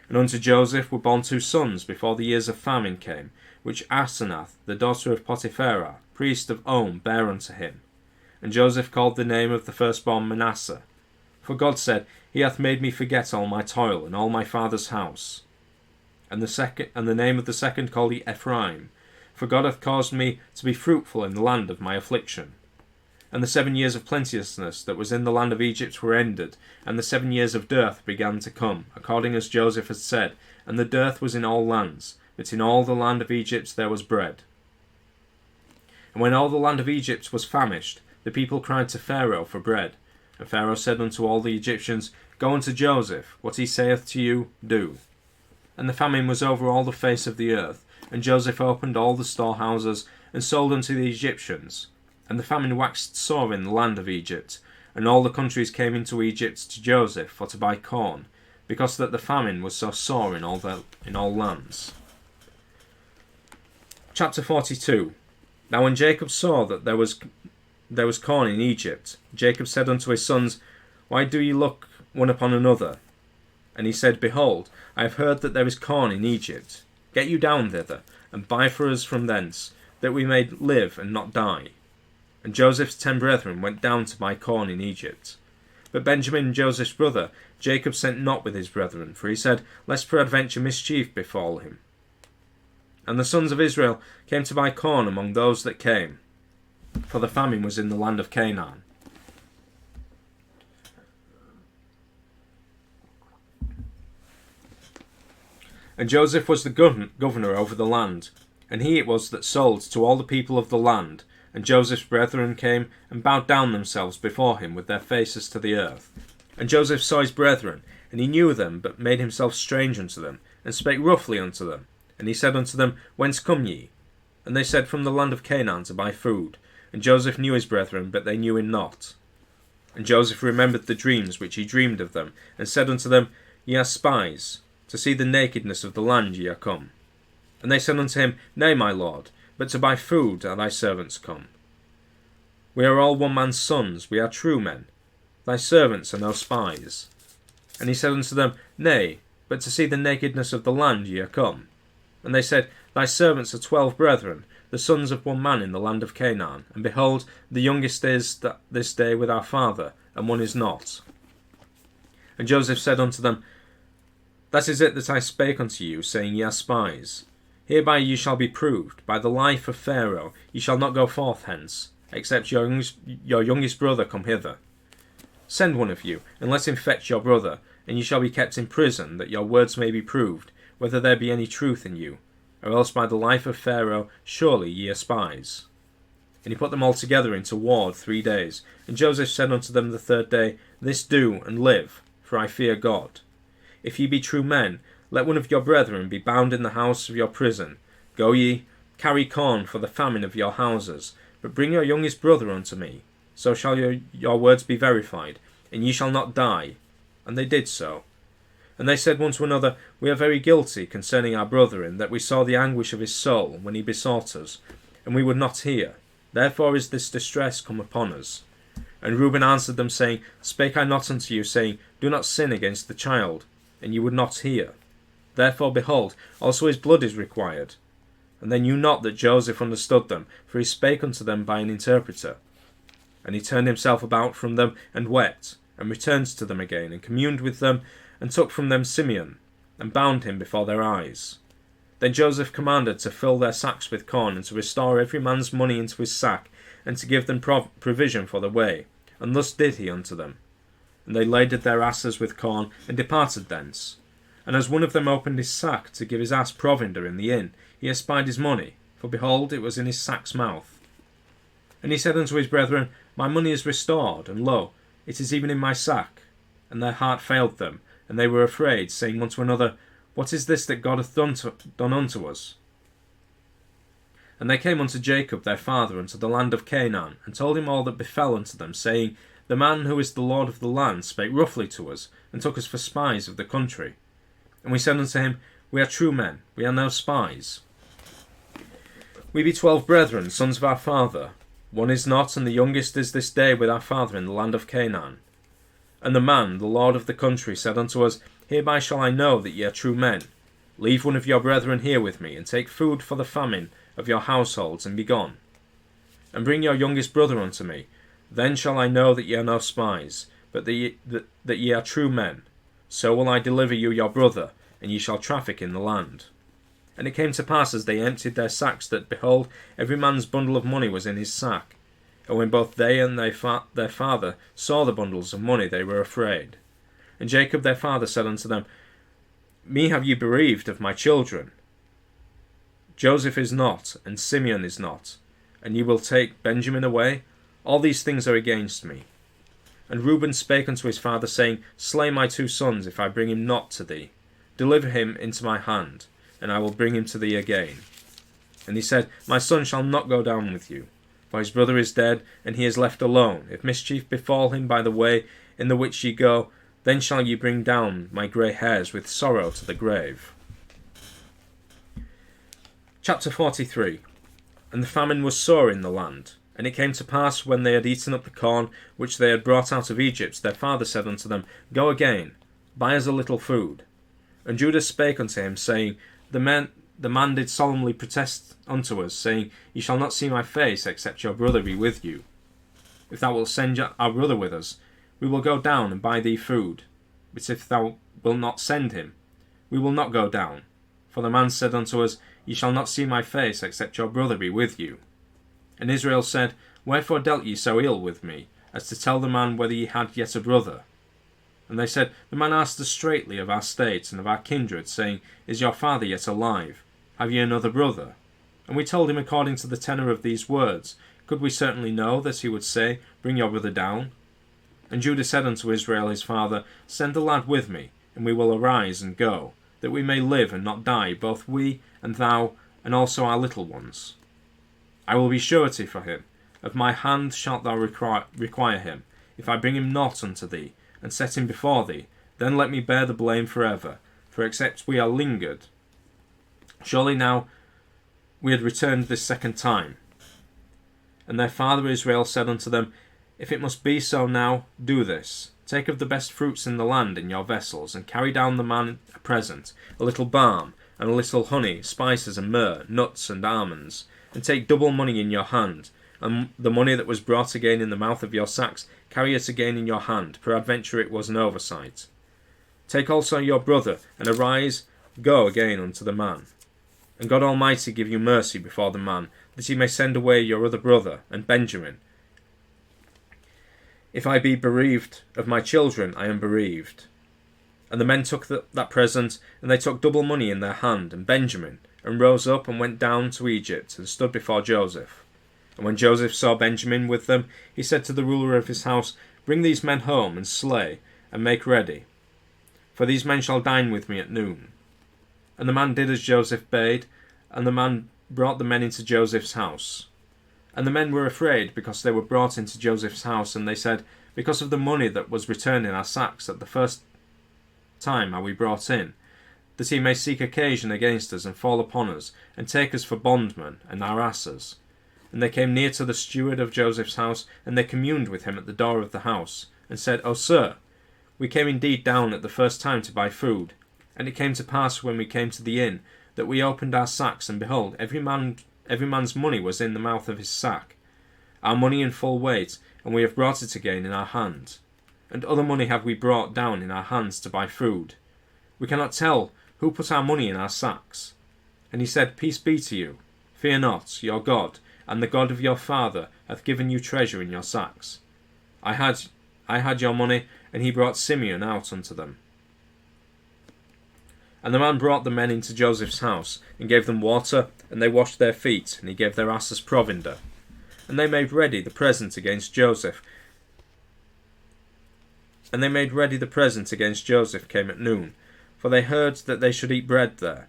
And unto Joseph were born 2 sons before the years of famine came, which Asenath, the daughter of Potipharah, priest of On, bare unto him. And Joseph called the name of the firstborn Manasseh. For God said, He hath made me forget all my toil and all my father's house. And the name of the second called he Ephraim. For God hath caused me to be fruitful in the land of my affliction. And the 7 years of plenteousness that was in the land of Egypt were ended, and the 7 years of dearth began to come, according as Joseph had said, and the dearth was in all lands, but in all the land of Egypt there was bread. And when all the land of Egypt was famished, the people cried to Pharaoh for bread. And Pharaoh said unto all the Egyptians, Go unto Joseph, what he saith to you, do. And the famine was over all the face of the earth, and Joseph opened all the storehouses, and sold unto the Egyptians. And the famine waxed sore in the land of Egypt, and all the countries came into Egypt to Joseph for to buy corn, because that the famine was so sore in all lands. Chapter 42. Now when Jacob saw that there was corn in Egypt, Jacob said unto his sons, Why do ye look one upon another? And he said, Behold, I have heard that there is corn in Egypt. Get you down thither, and buy for us from thence, that we may live and not die. And Joseph's 10 brethren went down to buy corn in Egypt. But Benjamin, Joseph's brother, Jacob sent not with his brethren, for he said, Lest peradventure mischief befall him. And the sons of Israel came to buy corn among those that came, for the famine was in the land of Canaan. And Joseph was the governor over the land, and he it was that sold to all the people of the land. And Joseph's brethren came and bowed down themselves before him with their faces to the earth. And Joseph saw his brethren, and he knew them, but made himself strange unto them, and spake roughly unto them. And he said unto them, Whence come ye? And they said, From the land of Canaan to buy food. And Joseph knew his brethren, but they knew him not. And Joseph remembered the dreams which he dreamed of them, and said unto them, Ye are spies, to see the nakedness of the land ye are come. And they said unto him, Nay, my lord, but to buy food are thy servants come. We are all one man's sons, we are true men. Thy servants are no spies. And he said unto them, Nay, but to see the nakedness of the land ye are come. And they said, Thy servants are 12 brethren, the sons of one man in the land of Canaan. And behold, the youngest is this day with our father, and one is not. And Joseph said unto them, That is it that I spake unto you, saying, Ye are spies. Hereby ye shall be proved, by the life of Pharaoh ye shall not go forth hence, except your youngest brother come hither. Send one of you, and let him fetch your brother, and ye shall be kept in prison, that your words may be proved, whether there be any truth in you, or else by the life of Pharaoh surely ye are spies. And he put them all together into ward 3 days. And Joseph said unto them the 3rd day, This do, and live, for I fear God. If ye be true men, let one of your brethren be bound in the house of your prison. Go ye, carry corn for the famine of your houses, but bring your youngest brother unto me. So shall your words be verified, and ye shall not die. And they did so. And they said one to another, We are very guilty concerning our brother, in that we saw the anguish of his soul when he besought us, and we would not hear. Therefore is this distress come upon us. And Reuben answered them, saying, Spake I not unto you, saying, Do not sin against the child? And you would not hear. Therefore, behold, also his blood is required. And they knew not that Joseph understood them, for he spake unto them by an interpreter. And he turned himself about from them, and wept, and returned to them again, and communed with them, and took from them Simeon, and bound him before their eyes. Then Joseph commanded to fill their sacks with corn, and to restore every man's money into his sack, and to give them provision for the way. And thus did he unto them. And they laded their asses with corn, and departed thence. And as one of them opened his sack to give his ass provender in the inn, he espied his money, for behold, it was in his sack's mouth. And he said unto his brethren, My money is restored, and lo, it is even in my sack. And their heart failed them, and they were afraid, saying one to another, What is this that God hath done unto us? And they came unto Jacob their father unto the land of Canaan, and told him all that befell unto them, saying, The man who is the lord of the land spake roughly to us, and took us for spies of the country. And we said unto him, We are true men, we are no spies. We be 12 brethren, sons of our father. One is not, and the youngest is this day with our father in the land of Canaan. And the man, the lord of the country, said unto us, Hereby shall I know that ye are true men. Leave one of your brethren here with me, and take food for the famine of your households, and be gone. And bring your youngest brother unto me. Then shall I know that ye are no spies, but that ye are true men. So will I deliver you your brother, and ye shall traffic in the land. And it came to pass, as they emptied their sacks, that, behold, every man's bundle of money was in his sack. And when both they and their father saw the bundles of money, they were afraid. And Jacob their father said unto them, Me have ye bereaved of my children. Joseph is not, and Simeon is not, and ye will take Benjamin away? All these things are against me. And Reuben spake unto his father, saying, Slay my 2 sons, if I bring him not to thee. Deliver him into my hand, and I will bring him to thee again. And he said, My son shall not go down with you. For his brother is dead, and he is left alone. If mischief befall him by the way in the which ye go, then shall ye bring down my grey hairs with sorrow to the grave. Chapter 43. And the famine was sore in the land. And it came to pass, when they had eaten up the corn which they had brought out of Egypt, their father said unto them, Go again, buy us a little food. And Judah spake unto him, saying, The man did solemnly protest unto us, saying, Ye shall not see my face, except your brother be with you. If thou wilt send our brother with us, we will go down and buy thee food. But if thou wilt not send him, we will not go down. For the man said unto us, Ye shall not see my face, except your brother be with you. And Israel said, Wherefore dealt ye so ill with me, as to tell the man whether ye had yet a brother? And they said, The man asked us straitly of our state and of our kindred, saying, Is your father yet alive? Have ye another brother? And we told him according to the tenor of these words. Could we certainly know that he would say, Bring your brother down? And Judah said unto Israel his father, Send the lad with me, and we will arise and go, that we may live and not die, both we and thou, and also our little ones. I will be surety for him. Of my hand shalt thou require him. If I bring him not unto thee, and set him before thee, then let me bear the blame forever. For except we are lingered, surely now we had returned this second time. And their father Israel said unto them, If it must be so now, do this. Take of the best fruits in the land in your vessels, and carry down the man a present, a little balm, and a little honey, spices and myrrh, nuts and almonds. And take double money in your hand, and the money that was brought again in the mouth of your sacks, carry it again in your hand, peradventure it was an oversight. Take also your brother, and arise, go again unto the man. And God Almighty give you mercy before the man, that he may send away your other brother, and Benjamin. If I be bereaved of my children, I am bereaved. And the men took that present, and they took double money in their hand, and Benjamin, and rose up and went down to Egypt, and stood before Joseph. And when Joseph saw Benjamin with them, he said to the ruler of his house, Bring these men home, and slay, and make ready. For these men shall dine with me at noon. And the man did as Joseph bade, and the man brought the men into Joseph's house. And the men were afraid, because they were brought into Joseph's house, and they said, Because of the money that was returned in our sacks at the first time are we brought in, that he may seek occasion against us, and fall upon us, and take us for bondmen, and our asses. And they came near to the steward of Joseph's house, and they communed with him at the door of the house, and said, O sir, we came indeed down at the first time to buy food. And it came to pass, when we came to the inn, that we opened our sacks, and behold, every man's money was in the mouth of his sack, our money in full weight, and we have brought it again in our hand. And other money have we brought down in our hands to buy food. We cannot tell who put our money in our sacks. And he said, Peace be to you. Fear not, your God, and the God of your father hath given you treasure in your sacks. I had your money, and he brought Simeon out unto them. And the man brought the men into Joseph's house, and gave them water, and they washed their feet, and he gave their asses provender. And they made ready the present against Joseph. And they made ready the present against Joseph came at noon, for they heard that they should eat bread there.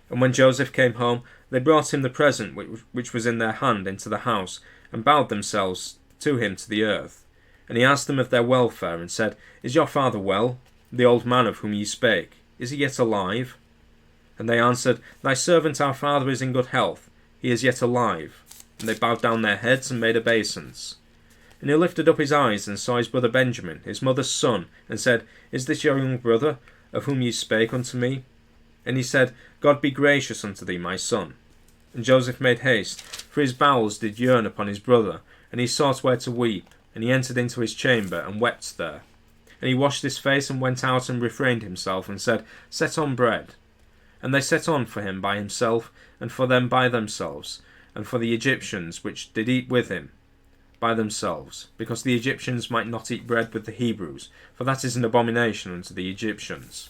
And when Joseph came home, they brought him the present which was in their hand into the house, and bowed themselves to him to the earth. And he asked them of their welfare, and said, Is your father well? The old man of whom ye spake, is he yet alive? And they answered, Thy servant our father is in good health, he is yet alive. And they bowed down their heads, and made obeisance. And he lifted up his eyes, and saw his brother Benjamin, his mother's son, and said, Is this your young brother, of whom ye spake unto me? And he said, God be gracious unto thee, my son. And Joseph made haste, for his bowels did yearn upon his brother, and he sought where to weep, and he entered into his chamber, and wept there. And he washed his face, and went out, and refrained himself, and said, Set on bread. And they set on for him by himself, and for them by themselves, and for the Egyptians which did eat with him by themselves, because the Egyptians might not eat bread with the Hebrews, for that is an abomination unto the Egyptians.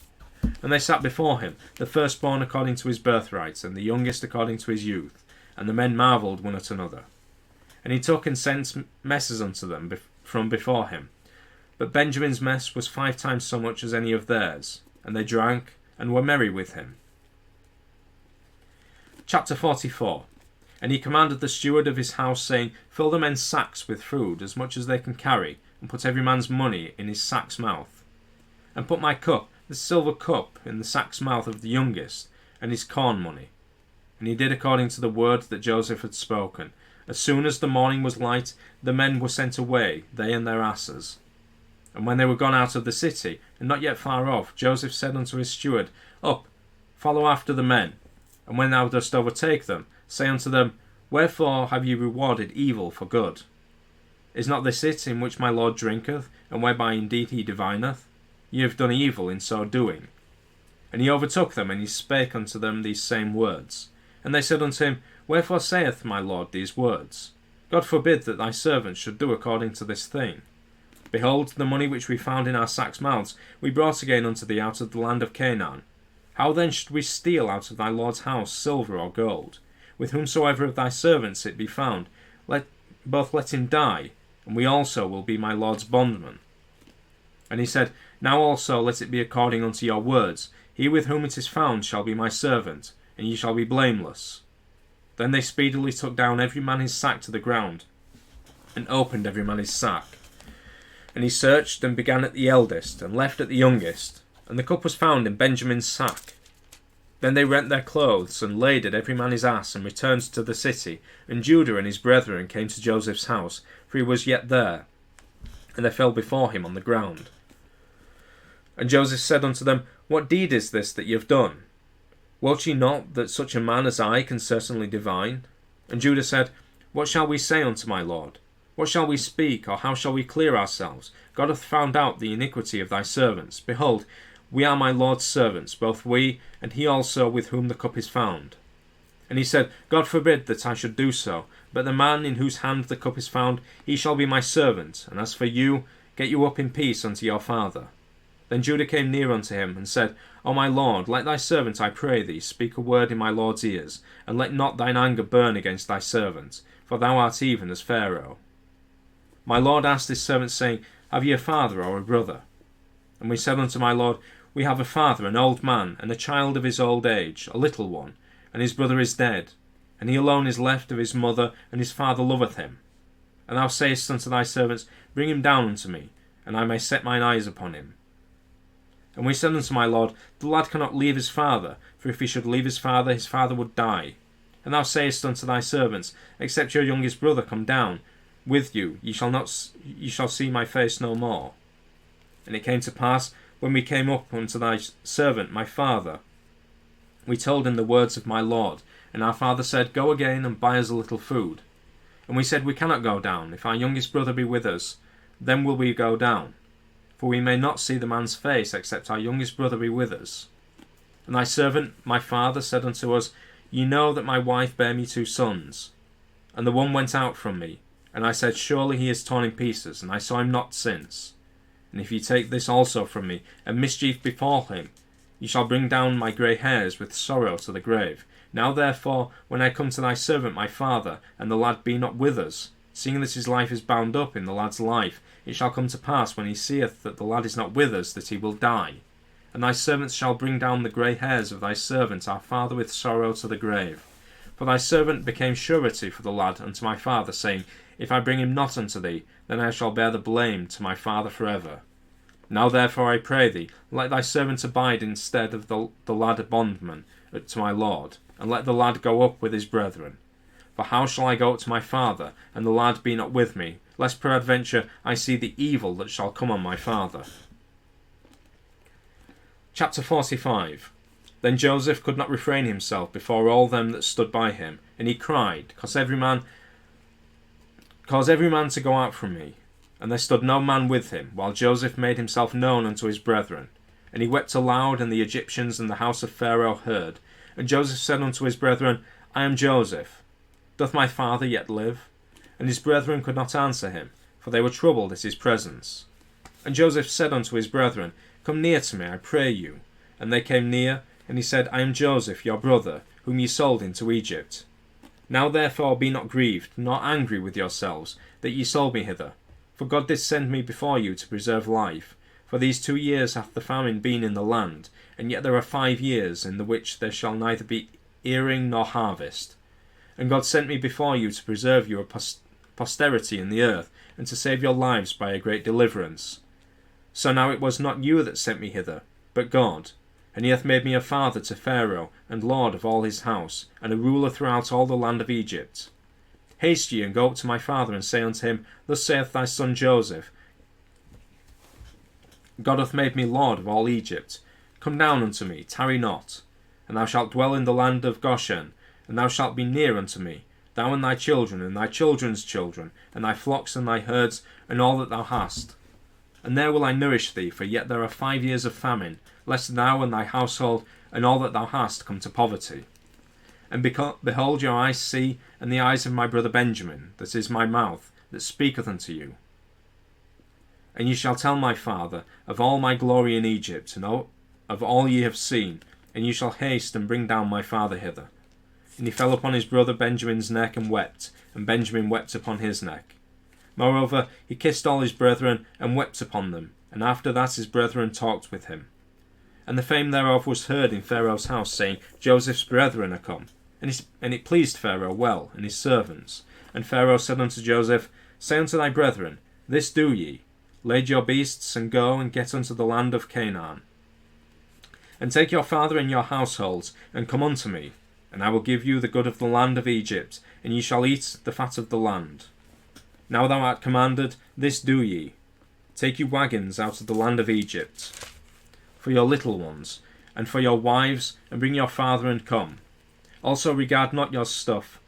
And they sat before him, the firstborn according to his birthright, and the youngest according to his youth. And the men marvelled one at another. And he took and sent messes unto them from before him. But Benjamin's mess was 5 times so much as any of theirs. And they drank, and were merry with him. Chapter 44. And he commanded the steward of his house, saying, Fill the men's sacks with food, as much as they can carry, and put every man's money in his sack's mouth. And put my cup, the silver cup, in the sack's mouth of the youngest, and his corn money. And he did according to the word that Joseph had spoken. As soon as the morning was light, the men were sent away, they and their asses. And when they were gone out of the city, and not yet far off, Joseph said unto his steward, Up, follow after the men, and when thou dost overtake them, say unto them, Wherefore have ye rewarded evil for good? Is not this it in which my Lord drinketh, and whereby indeed he divineth? Ye have done evil in so doing. And he overtook them, and he spake unto them these same words. And they said unto him, Wherefore saith my Lord these words? God forbid that thy servants should do according to this thing. Behold, the money which we found in our sacks' mouths we brought again unto thee out of the land of Canaan. How then should we steal out of thy Lord's house silver or gold? With whomsoever of thy servants it be found, let him die, and we also will be my Lord's bondmen. And he said, Now also let it be according unto your words. He with whom it is found shall be my servant, and ye shall be blameless. Then they speedily took down every man his sack to the ground, and opened every man his sack. And he searched, and began at the eldest, and left at the youngest, and the cup was found in Benjamin's sack. Then they rent their clothes, and laded every man his ass, and returned to the city. And Judah and his brethren came to Joseph's house, for he was yet there. And they fell before him on the ground. And Joseph said unto them, What deed is this that ye have done? Wot ye not that such a man as I can certainly divine? And Judah said, What shall we say unto my Lord? What shall we speak, or how shall we clear ourselves? God hath found out the iniquity of thy servants. Behold, we are my Lord's servants, both we, and he also with whom the cup is found. And he said, God forbid that I should do so, but the man in whose hand the cup is found, he shall be my servant, and as for you, get you up in peace unto your father. Then Judah came near unto him, and said, O my Lord, let thy servant, I pray thee, speak a word in my Lord's ears, and let not thine anger burn against thy servant, for thou art even as Pharaoh. My Lord asked his servant, saying, Have ye a father or a brother? And we said unto my Lord, We have a father, an old man, and a child of his old age, a little one, and his brother is dead, and he alone is left of his mother, and his father loveth him. And thou sayest unto thy servants, Bring him down unto me, and I may set mine eyes upon him. And we said unto my Lord, The lad cannot leave his father, for if he should leave his father would die. And thou sayest unto thy servants, Except your youngest brother come down with you, ye shall see my face no more. And it came to pass, when we came up unto thy servant my father, we told him the words of my Lord. And our father said, Go again and buy us a little food. And we said, We cannot go down. If our youngest brother be with us, then will we go down. For we may not see the man's face, except our youngest brother be with us. And thy servant my father said unto us, Ye know that my wife bare me 2 sons. And the one went out from me, and I said, Surely he is torn in pieces, and I saw him not since. And if ye take this also from me, and mischief befall him, ye shall bring down my grey hairs with sorrow to the grave. Now therefore, when I come to thy servant my father, and the lad be not with us, seeing that his life is bound up in the lad's life, it shall come to pass, when he seeth that the lad is not with us, that he will die. And thy servants shall bring down the grey hairs of thy servant our father with sorrow to the grave. For thy servant became surety for the lad unto my father, saying, If I bring him not unto thee, then I shall bear the blame to my father for ever. Now therefore I pray thee, let thy servant abide instead of the lad a bondman to my Lord, and let the lad go up with his brethren. For how shall I go up to my father, and the lad be not with me, lest peradventure I see the evil that shall come on my father? Chapter 45. Then Joseph could not refrain himself before all them that stood by him, and he cried, Cause every man to go out from me. And there stood no man with him, while Joseph made himself known unto his brethren. And he wept aloud, and the Egyptians and the house of Pharaoh heard. And Joseph said unto his brethren, I am Joseph. Doth my father yet live? And his brethren could not answer him, for they were troubled at his presence. And Joseph said unto his brethren, Come near to me, I pray you. And they came near, and he said, I am Joseph, your brother, whom ye sold into Egypt. Now therefore be not grieved, nor angry with yourselves, that ye sold me hither. For God did send me before you to preserve life. For these 2 years hath the famine been in the land, and yet there are 5 years, in the which there shall neither be earing nor harvest. And God sent me before you to preserve your posterity in the earth, and to save your lives by a great deliverance. So now it was not you that sent me hither, but God. And he hath made me a father to Pharaoh, and lord of all his house, and a ruler throughout all the land of Egypt. Haste ye, and go up to my father, and say unto him, Thus saith thy son Joseph, God hath made me lord of all Egypt. Come down unto me, tarry not. And thou shalt dwell in the land of Goshen, and thou shalt be near unto me, thou and thy children, and thy children's children, and thy flocks and thy herds, and all that thou hast. And there will I nourish thee, for yet there are 5 years of famine, lest thou and thy household and all that thou hast come to poverty. And behold, your eyes see, and the eyes of my brother Benjamin, that is my mouth, that speaketh unto you. And ye shall tell my father of all my glory in Egypt, and of all ye have seen, and ye shall haste and bring down my father hither. And he fell upon his brother Benjamin's neck and wept, and Benjamin wept upon his neck. Moreover, he kissed all his brethren, and wept upon them, and after that his brethren talked with him. And the fame thereof was heard in Pharaoh's house, saying, Joseph's brethren are come. And it pleased Pharaoh well, and his servants. And Pharaoh said unto Joseph, Say unto thy brethren, This do ye, lade your beasts, and go and get unto the land of Canaan. And take your father and your households, and come unto me, and I will give you the good of the land of Egypt, and ye shall eat the fat of the land. Now thou art commanded, this do ye. Take you wagons out of the land of Egypt, for your little ones, and for your wives, and bring your father and come. Also regard not your stuff,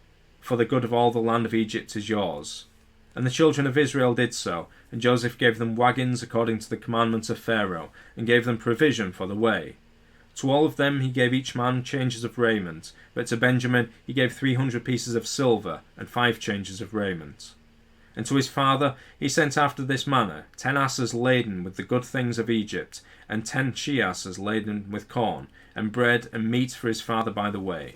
for the good of all the land of Egypt is yours. And the children of Israel did so, and Joseph gave them wagons according to the commandment of Pharaoh, and gave them provision for the way. To all of them he gave each man changes of raiment, but to Benjamin he gave 300 pieces of silver, and 5 changes of raiment. And to his father he sent after this manner 10 asses laden with the good things of Egypt, and 10 she-asses laden with corn, and bread and meat for his father by the way.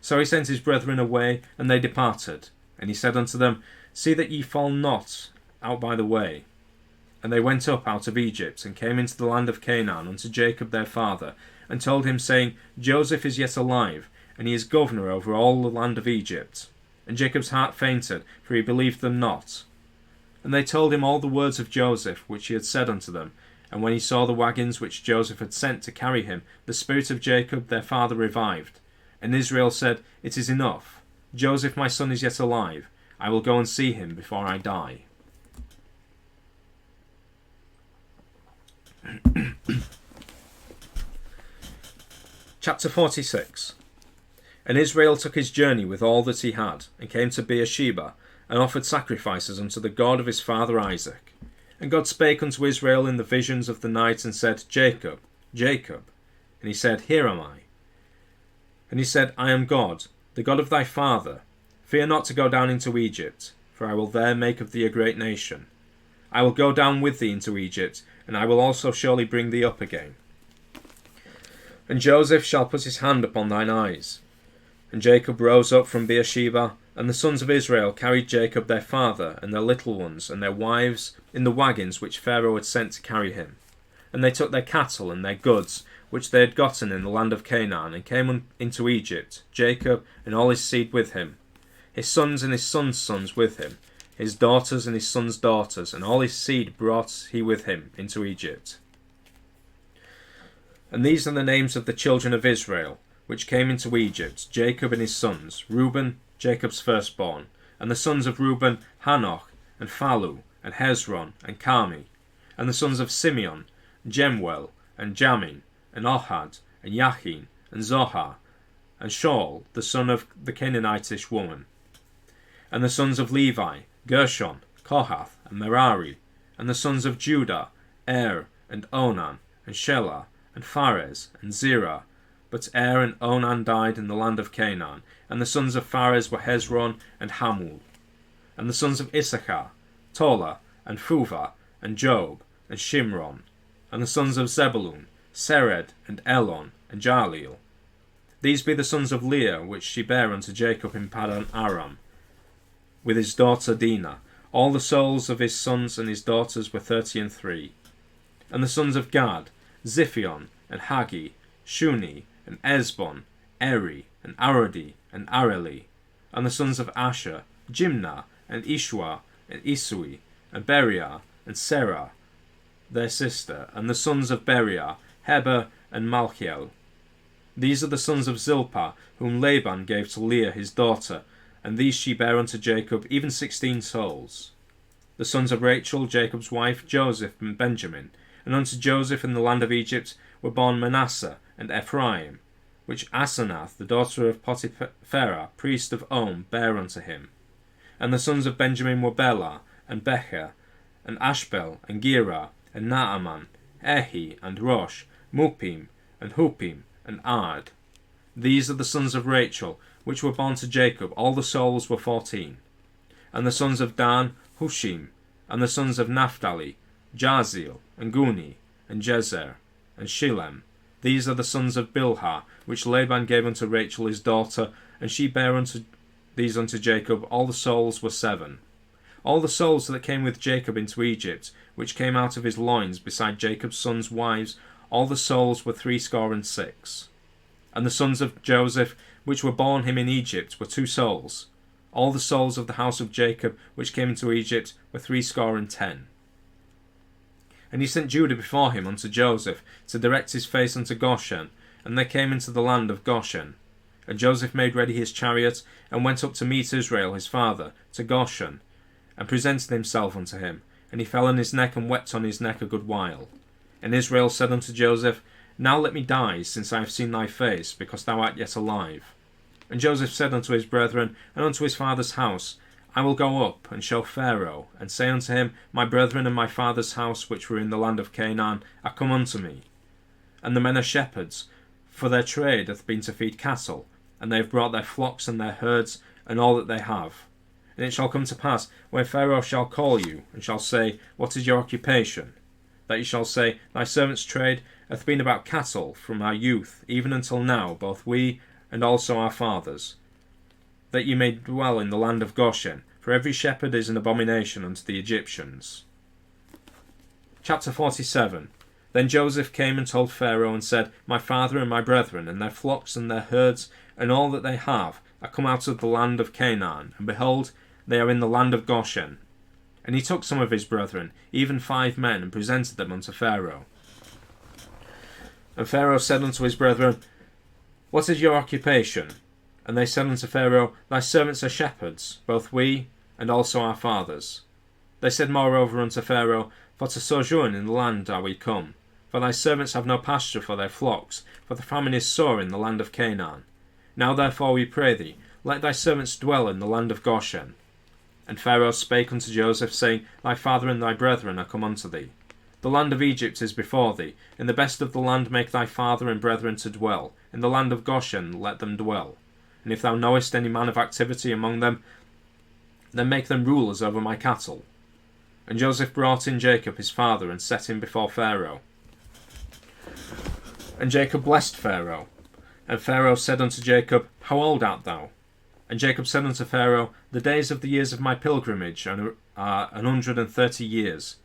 So he sent his brethren away, and they departed. And he said unto them, See that ye fall not out by the way. And they went up out of Egypt, and came into the land of Canaan unto Jacob their father, and told him, saying, Joseph is yet alive, and he is governor over all the land of Egypt. And Jacob's heart fainted, for he believed them not. And they told him all the words of Joseph, which he had said unto them. And when he saw the wagons which Joseph had sent to carry him, the spirit of Jacob their father revived. And Israel said, It is enough. Joseph my son is yet alive. I will go and see him before I die. Chapter 46. And Israel took his journey with all that he had, and came to Beersheba, and offered sacrifices unto the God of his father Isaac. And God spake unto Israel in the visions of the night, and said, Jacob, Jacob. And he said, Here am I. And he said, I am God, the God of thy father. Fear not to go down into Egypt, for I will there make of thee a great nation. I will go down with thee into Egypt, and I will also surely bring thee up again. And Joseph shall put his hand upon thine eyes. And Jacob rose up from Beersheba, and the sons of Israel carried Jacob their father, and their little ones, and their wives, in the wagons which Pharaoh had sent to carry him. And they took their cattle and their goods, which they had gotten in the land of Canaan, and came into Egypt, Jacob and all his seed with him, his sons and his sons' sons with him, his daughters and his sons' daughters, and all his seed brought he with him into Egypt. And these are the names of the children of Israel, which came into Egypt, Jacob and his sons, Reuben, Jacob's firstborn, and the sons of Reuben, Hanoch, and Phalu, and Hezron, and Carmi, and the sons of Simeon, Jemuel, and Jamin, and Ohad, and Yachin, and Zohar, and Shaul, the son of the Canaanitish woman. And the sons of Levi, Gershon, Kohath, and Merari, and the sons of Judah, and Onan, and Shelah, and Pharez, and Zerah. But and Onan died in the land of Canaan, and the sons of Pharez were Hezron and Hamul. And the sons of Issachar, Tola, and Phuvah, and Job, and Shimron. And the sons of Zebulun, Sered, and Elon, and Jaleel. These be the sons of Leah, which she bare unto Jacob in Paddan Aram, with his daughter Dinah. All the souls of his sons and his daughters were 33. And the sons of Gad, Ziphion, and Hagi, Shuni, and Esbon, Eri, and Arodi, and Areli. And the sons of Asher, Jimnah, and Ishwa, and Isui, and Beriah, and Serah, their sister. And the sons of Beriah, Heber, and Malchiel. These are the sons of Zilpah, whom Laban gave to Leah his daughter, and these she bare unto Jacob, even 16 souls. The sons of Rachel, Jacob's wife, Joseph and Benjamin. And unto Joseph in the land of Egypt were born Manasseh and Ephraim, which Asenath, the daughter of Potipherah, priest of On, bare unto him. And the sons of Benjamin were Bela, and Becher, and Ashbel, and Gera, and Naaman, Ehi, and Rosh, Mupim, and Hupim, and Ard. These are the sons of Rachel, which were born to Jacob. All the souls were 14. And the sons of Dan, Hushim. And the sons of Naphtali, Jaziel, and Guni, and Jezer, and Shilem. These are the sons of Bilhah, which Laban gave unto Rachel his daughter, and she bare these unto Jacob. All the souls were 7. All the souls that came with Jacob into Egypt, which came out of his loins, beside Jacob's sons' wives, all the souls were 66. And the sons of Joseph, which were born him in Egypt, were 2 souls. All the souls of the house of Jacob, which came into Egypt, were 70. And he sent Judah before him unto Joseph, to direct his face unto Goshen, and they came into the land of Goshen. And Joseph made ready his chariot, and went up to meet Israel his father, to Goshen, and presented himself unto him. And he fell on his neck, and wept on his neck a good while. And Israel said unto Joseph, Now let me die, since I have seen thy face, because thou art yet alive. And Joseph said unto his brethren, and unto his father's house, I will go up, and show Pharaoh, and say unto him, My brethren and my father's house, which were in the land of Canaan, are come unto me. And the men are shepherds, for their trade hath been to feed cattle, and they have brought their flocks and their herds, and all that they have. And it shall come to pass, when Pharaoh shall call you, and shall say, What is your occupation? That ye shall say, Thy servant's trade hath been about cattle from our youth, even until now, both we and also our fathers, that ye may dwell in the land of Goshen, for every shepherd is an abomination unto the Egyptians. Chapter 47. Then Joseph came and told Pharaoh, and said, My father and my brethren, and their flocks and their herds, and all that they have, are come out of the land of Canaan, and behold, they are in the land of Goshen. And he took some of his brethren, even 5 men, and presented them unto Pharaoh. And Pharaoh said unto his brethren, What is your occupation? And they said unto Pharaoh, Thy servants are shepherds, both we and also our fathers. They said moreover unto Pharaoh, For to sojourn in the land are we come. For thy servants have no pasture for their flocks, for the famine is sore in the land of Canaan. Now therefore we pray thee, let thy servants dwell in the land of Goshen. And Pharaoh spake unto Joseph, saying, Thy father and thy brethren are come unto thee. The land of Egypt is before thee. In the best of the land make thy father and brethren to dwell. In the land of Goshen let them dwell. And if thou knowest any man of activity among them, then make them rulers over my cattle. And Joseph brought in Jacob his father, and set him before Pharaoh. And Jacob blessed Pharaoh. And Pharaoh said unto Jacob, How old art thou? And Jacob said unto Pharaoh, The days of the years of my pilgrimage are 130 years.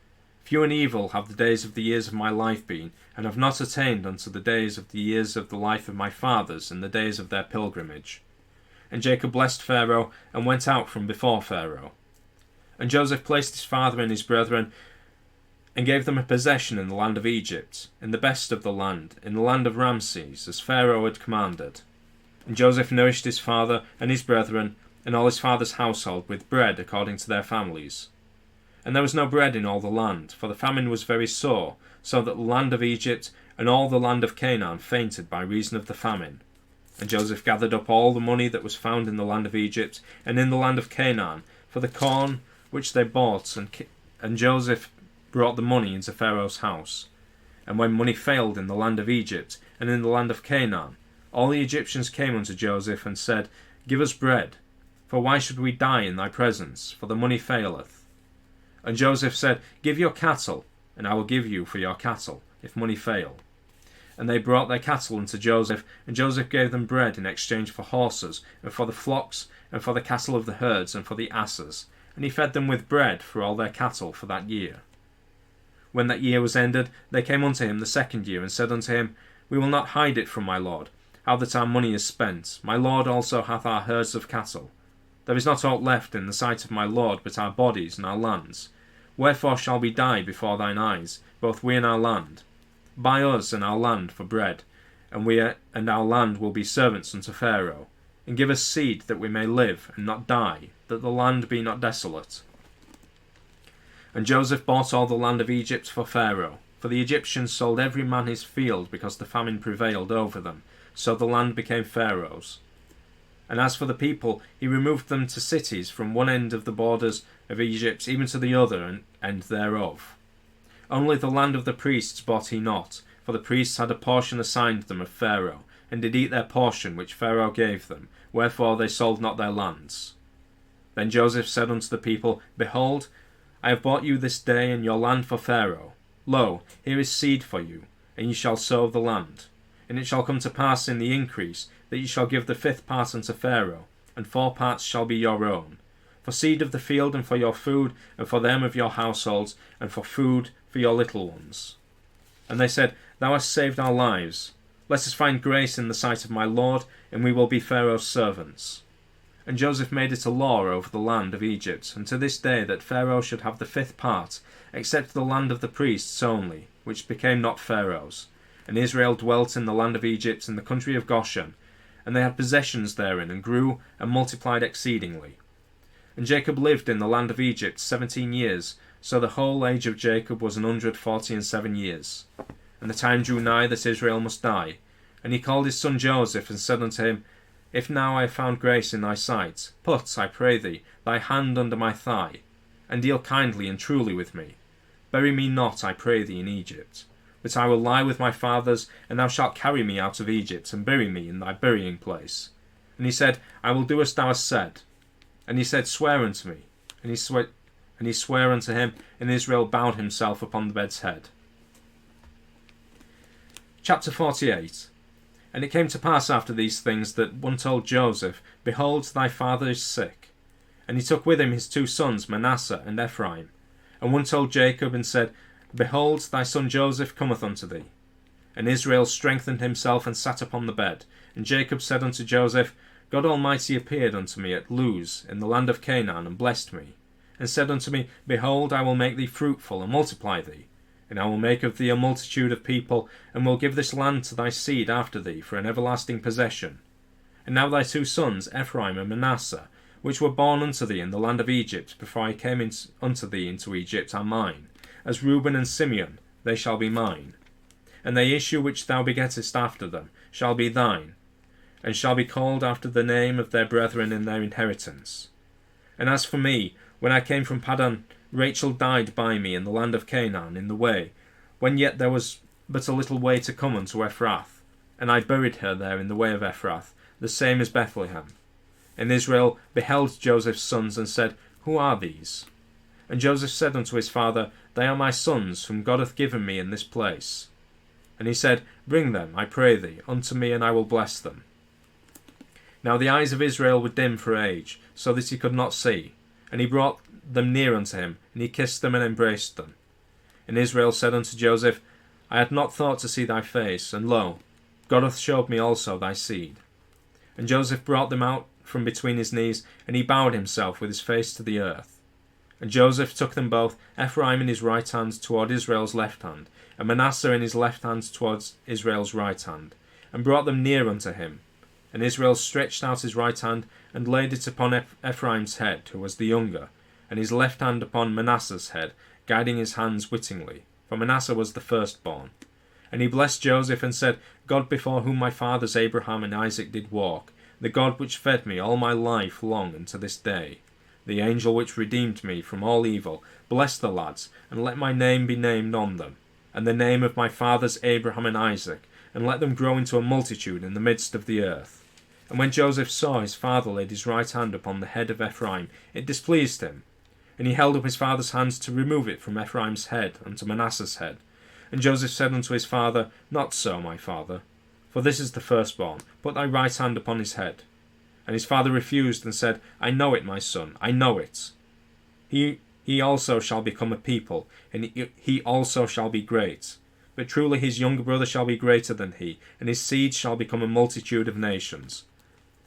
Few and evil have the days of the years of my life been, and have not attained unto the days of the years of the life of my fathers in the days of their pilgrimage. And Jacob blessed Pharaoh, and went out from before Pharaoh. And Joseph placed his father and his brethren, and gave them a possession in the land of Egypt, in the best of the land, in the land of Ramses, as Pharaoh had commanded. And Joseph nourished his father and his brethren, and all his father's household, with bread according to their families. And there was no bread in all the land, for the famine was very sore, so that the land of Egypt and all the land of Canaan fainted by reason of the famine. And Joseph gathered up all the money that was found in the land of Egypt and in the land of Canaan, for the corn which they bought, and Joseph brought the money into Pharaoh's house. And when money failed in the land of Egypt and in the land of Canaan, all the Egyptians came unto Joseph, and said, Give us bread, for why should we die in thy presence? For the money faileth. And Joseph said, Give your cattle, and I will give you for your cattle, if money fail. And they brought their cattle unto Joseph, and Joseph gave them bread in exchange for horses, and for the flocks, and for the cattle of the herds, and for the asses. And he fed them with bread for all their cattle for that year. When that year was ended, they came unto him the 2nd year, and said unto him, We will not hide it from my lord, how that our money is spent. My lord also hath our herds of cattle. There is not aught left in the sight of my Lord but our bodies and our lands. Wherefore shall we die before thine eyes, both we and our land? Buy us and our land for bread, and we and our land will be servants unto Pharaoh. And give us seed that we may live and not die, that the land be not desolate. And Joseph bought all the land of Egypt for Pharaoh, for the Egyptians sold every man his field because the famine prevailed over them, so the land became Pharaoh's. And as for the people, he removed them to cities from one end of the borders of Egypt even to the other end thereof. Only the land of the priests bought he not, for the priests had a portion assigned them of Pharaoh, and did eat their portion which Pharaoh gave them, wherefore they sold not their lands. Then Joseph said unto the people, Behold, I have bought you this day and your land for Pharaoh. Lo, here is seed for you, and ye shall sow the land. And it shall come to pass in the increase, that ye shall give the 5th part unto Pharaoh, and 4 parts shall be your own, for seed of the field, and for your food, and for them of your households, and for food for your little ones. And they said, Thou hast saved our lives. Let us find grace in the sight of my Lord, and we will be Pharaoh's servants. And Joseph made it a law over the land of Egypt, and to this day, that Pharaoh should have the 5th part, except the land of the priests only, which became not Pharaoh's. And Israel dwelt in the land of Egypt, in the country of Goshen, and they had possessions therein, and grew and multiplied exceedingly. And Jacob lived in the land of Egypt 17 years, so the whole age of Jacob was 147 years. And the time drew nigh that Israel must die. And he called his son Joseph, and said unto him, If now I have found grace in thy sight, put, I pray thee, thy hand under my thigh, and deal kindly and truly with me. Bury me not, I pray thee, in Egypt. But I will lie with my fathers, and thou shalt carry me out of Egypt, and bury me in thy burying place. And he said, I will do as thou hast said. And he said, Swear unto me. And he sware unto him, and Israel bowed himself upon the bed's head. Chapter 48. And it came to pass after these things that one told Joseph, Behold, thy father is sick. And he took with him his 2 sons, Manasseh and Ephraim. And one told Jacob, and said, Behold, thy son Joseph cometh unto thee. And Israel strengthened himself, and sat upon the bed. And Jacob said unto Joseph, God Almighty appeared unto me at Luz, in the land of Canaan, and blessed me, and said unto me, Behold, I will make thee fruitful, and multiply thee. And I will make of thee a multitude of people, and will give this land to thy seed after thee for an everlasting possession. And now thy 2 sons, Ephraim and Manasseh, which were born unto thee in the land of Egypt, before I came unto thee into Egypt, are mine. As Reuben and Simeon, they shall be mine. And the issue which thou begettest after them shall be thine, and shall be called after the name of their brethren in their inheritance. And as for me, when I came from Paddan, Rachel died by me in the land of Canaan in the way, when yet there was but a little way to come unto Ephrath. And I buried her there in the way of Ephrath, the same as Bethlehem. And Israel beheld Joseph's sons, and said, Who are these? And Joseph said unto his father, They are my sons, whom God hath given me in this place. And he said, Bring them, I pray thee, unto me, and I will bless them. Now the eyes of Israel were dim for age, so that he could not see. And he brought them near unto him, and he kissed them and embraced them. And Israel said unto Joseph, I had not thought to see thy face, and lo, God hath showed me also thy seed. And Joseph brought them out from between his knees, and he bowed himself with his face to the earth. And Joseph took them both, Ephraim in his right hand toward Israel's left hand, and Manasseh in his left hand towards Israel's right hand, and brought them near unto him. And Israel stretched out his right hand, and laid it upon Ephraim's head, who was the younger, and his left hand upon Manasseh's head, guiding his hands wittingly, for Manasseh was the firstborn. And he blessed Joseph, and said, God before whom my fathers Abraham and Isaac did walk, the God which fed me all my life long unto this day, the angel which redeemed me from all evil, bless the lads, and let my name be named on them, and the name of my fathers Abraham and Isaac, and let them grow into a multitude in the midst of the earth. And when Joseph saw his father laid his right hand upon the head of Ephraim, it displeased him. And he held up his father's hands to remove it from Ephraim's head unto Manasseh's head. And Joseph said unto his father, Not so, my father, for this is the firstborn. Put thy right hand upon his head. And his father refused, and said, I know it, my son, I know it. He also shall become a people, and he also shall be great. But truly his younger brother shall be greater than he, and his seed shall become a multitude of nations.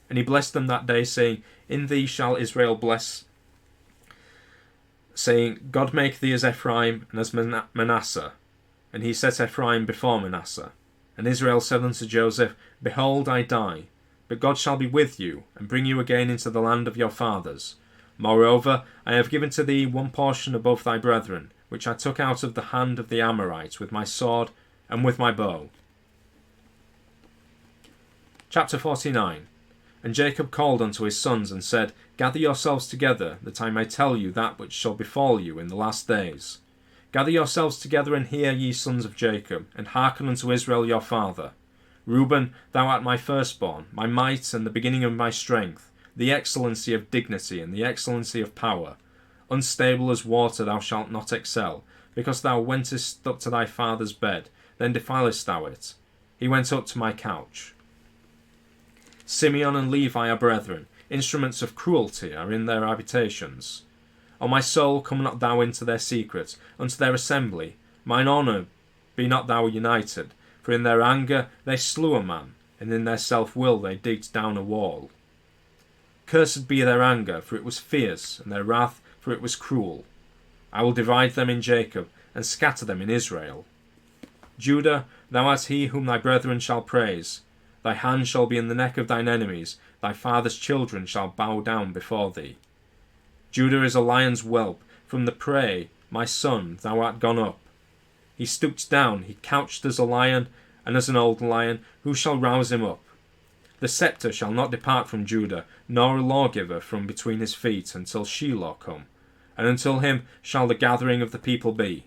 And he blessed them that day, saying, In thee shall Israel bless, saying, God make thee as Ephraim and as Manasseh. And he set Ephraim before Manasseh. And Israel said unto Joseph, Behold, I die, but God shall be with you, and bring you again into the land of your fathers. Moreover, I have given to thee one portion above thy brethren, which I took out of the hand of the Amorites with my sword and with my bow. Chapter 49. And Jacob called unto his sons, and said, Gather yourselves together, that I may tell you that which shall befall you in the last days. Gather yourselves together, and hear, ye sons of Jacob, and hearken unto Israel your father. Reuben, thou art my firstborn, my might, and the beginning of my strength, the excellency of dignity, and the excellency of power. Unstable as water thou shalt not excel, because thou wentest up to thy father's bed, then defilest thou it. He went up to my couch. Simeon and Levi are brethren, instruments of cruelty are in their habitations. O my soul, come not thou into their secret, unto their assembly. Mine honour, be not thou united. For in their anger they slew a man, and in their self-will they digged down a wall. Cursed be their anger, for it was fierce, and their wrath, for it was cruel. I will divide them in Jacob, and scatter them in Israel. Judah, thou art he whom thy brethren shall praise. Thy hand shall be in the neck of thine enemies, thy father's children shall bow down before thee. Judah is a lion's whelp, from the prey, my son, thou art gone up. He stooped down, he couched as a lion, and as an old lion, who shall rouse him up? The sceptre shall not depart from Judah, nor a lawgiver from between his feet, until Shiloh come, and until him shall the gathering of the people be,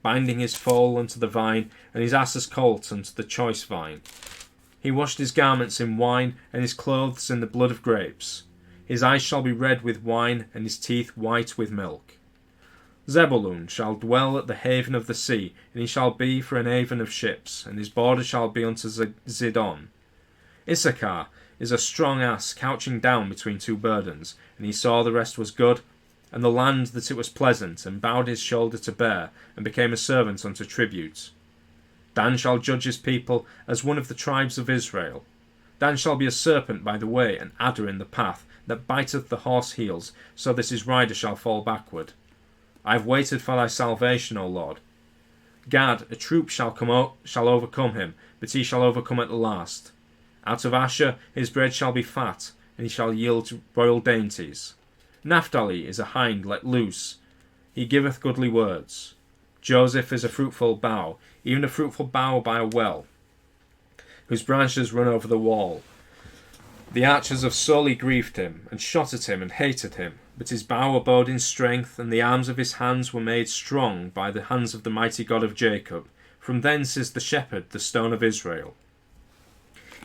binding his foal unto the vine, and his ass's colt unto the choice vine. He washed his garments in wine, and his clothes in the blood of grapes. His eyes shall be red with wine, and his teeth white with milk. Zebulun shall dwell at the haven of the sea, and he shall be for an haven of ships, and his border shall be unto Zidon. Issachar is a strong ass couching down between two burdens, and he saw the rest was good, and the land that it was pleasant, and bowed his shoulder to bear, and became a servant unto tribute. Dan shall judge his people as one of the tribes of Israel. Dan shall be a serpent by the way, an adder in the path, that biteth the horse heels, so that his rider shall fall backward. I have waited for thy salvation, O Lord. Gad, a troop shall overcome him, but he shall overcome at the last. Out of Asher his bread shall be fat, and he shall yield royal dainties. Naphtali is a hind let loose, he giveth goodly words. Joseph is a fruitful bough, even a fruitful bough by a well, whose branches run over the wall. The archers have sorely grieved him, and shot at him, and hated him. But his bow abode in strength, and the arms of his hands were made strong by the hands of the mighty God of Jacob. From thence is the shepherd, the stone of Israel.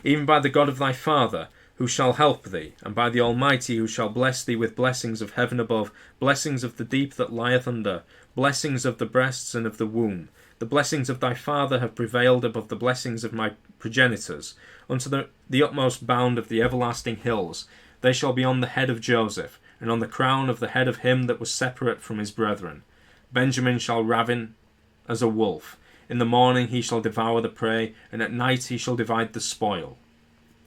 Even by the God of thy father, who shall help thee, and by the Almighty, who shall bless thee with blessings of heaven above, blessings of the deep that lieth under, blessings of the breasts and of the womb. The blessings of thy father have prevailed above the blessings of my progenitors, unto the utmost bound of the everlasting hills. They shall be on the head of Joseph, and on the crown of the head of him that was separate from his brethren. Benjamin shall ravin as a wolf. In the morning he shall devour the prey, and at night he shall divide the spoil.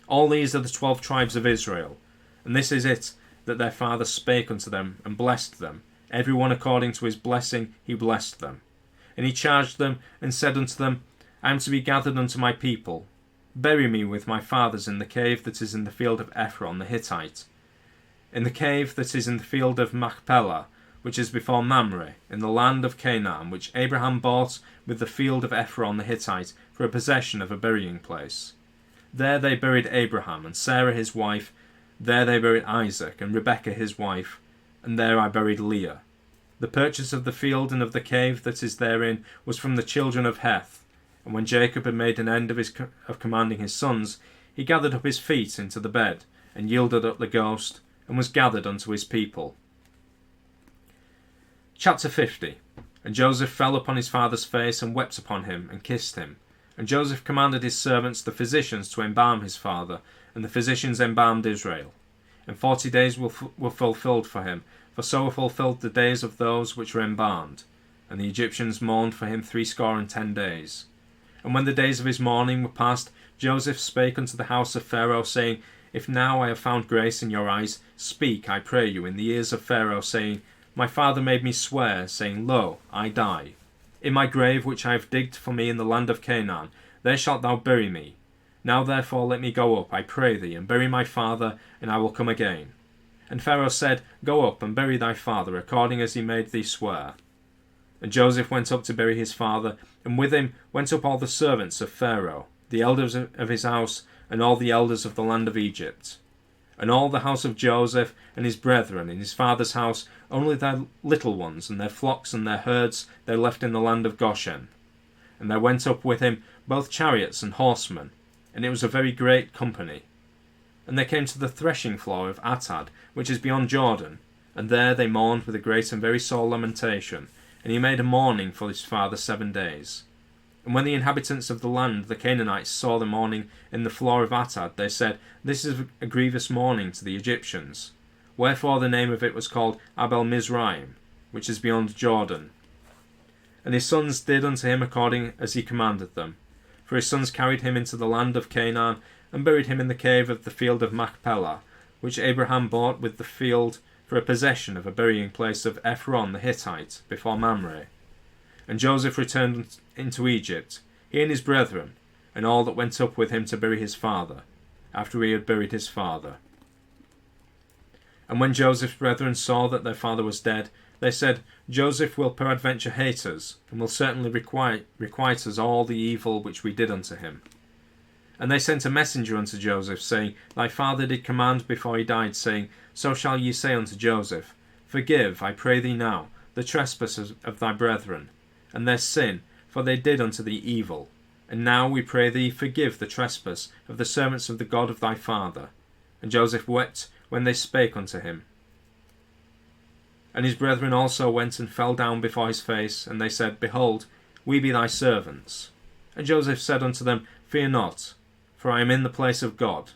All these are the 12 tribes of Israel, and this is it that their father spake unto them, and blessed them. Every one according to his blessing he blessed them. And he charged them, and said unto them, I am to be gathered unto my people. Bury me with my fathers in the cave that is in the field of Ephron the Hittite, in the cave that is in the field of Machpelah, which is before Mamre, in the land of Canaan, which Abraham bought with the field of Ephron the Hittite for a possession of a burying place. There they buried Abraham, and Sarah his wife. There they buried Isaac, and Rebekah his wife. And there I buried Leah. The purchase of the field and of the cave that is therein was from the children of Heth. And when Jacob had made an end of commanding his sons, he gathered up his feet into the bed, and yielded up the ghost, and was gathered unto his people. Chapter 50. And Joseph fell upon his father's face, and wept upon him, and kissed him. And Joseph commanded his servants, the physicians, to embalm his father, and the physicians embalmed Israel. And 40 days were fulfilled for him, for so were fulfilled the days of those which were embalmed. And the Egyptians mourned for him 60 days. And when the days of his mourning were past, Joseph spake unto the house of Pharaoh, saying, if now I have found grace in your eyes, speak, I pray you, in the ears of Pharaoh, saying, My father made me swear, saying, Lo, I die. In my grave which I have digged for me in the land of Canaan, there shalt thou bury me. Now therefore let me go up, I pray thee, and bury my father, and I will come again. And Pharaoh said, Go up and bury thy father, according as he made thee swear. And Joseph went up to bury his father, and with him went up all the servants of Pharaoh, the elders of his house, and all the elders of the land of Egypt. And all the house of Joseph and his brethren in his father's house, only their little ones, and their flocks and their herds they left in the land of Goshen. And there went up with him both chariots and horsemen, and it was a very great company. And they came to the threshing floor of Atad, which is beyond Jordan, and there they mourned with a great and very sore lamentation, and he made a mourning for his father 7 days. And when the inhabitants of the land, the Canaanites, saw the mourning in the floor of Atad, they said, This is a grievous mourning to the Egyptians. Wherefore the name of it was called Abel Mizraim, which is beyond Jordan. And his sons did unto him according as he commanded them. For his sons carried him into the land of Canaan, and buried him in the cave of the field of Machpelah, which Abraham bought with the field for a possession of a burying place of Ephron the Hittite, before Mamre. And Joseph returned into Egypt, he and his brethren, and all that went up with him to bury his father, after he had buried his father. And when Joseph's brethren saw that their father was dead, they said, Joseph will peradventure hate us, and will certainly requite us all the evil which we did unto him. And they sent a messenger unto Joseph, saying, Thy father did command before he died, saying, So shall ye say unto Joseph, Forgive, I pray thee now, the trespasses of thy brethren, and their sin, for they did unto thee evil. And now, we pray thee, forgive the trespass of the servants of the God of thy father. And Joseph wept when they spake unto him. And his brethren also went and fell down before his face, and they said, Behold, we be thy servants. And Joseph said unto them, Fear not, for I am in the place of God.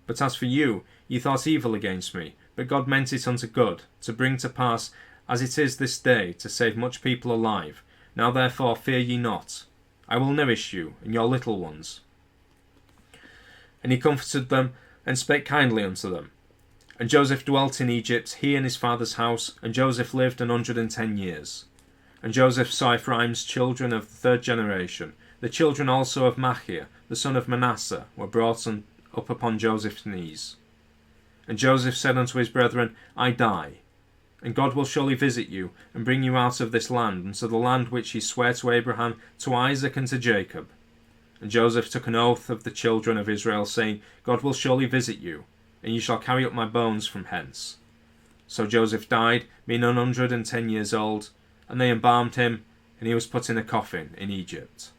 But as for you, ye thought evil against me, but God meant it unto good, to bring to pass, as it is this day, to save much people alive. Now therefore fear ye not. I will nourish you and your little ones. And he comforted them, and spake kindly unto them. And Joseph dwelt in Egypt, he and his father's house, and Joseph lived 110 years. And Joseph saw Ephraim's children of the 3rd generation. The children also of Machir, the son of Manasseh, were brought up upon Joseph's knees. And Joseph said unto his brethren, I die, and God will surely visit you, and bring you out of this land, unto the land which he sware to Abraham, to Isaac, and to Jacob. And Joseph took an oath of the children of Israel, saying, God will surely visit you, and ye shall carry up my bones from hence. So Joseph died, being 110 years old, and they embalmed him, and he was put in a coffin in Egypt.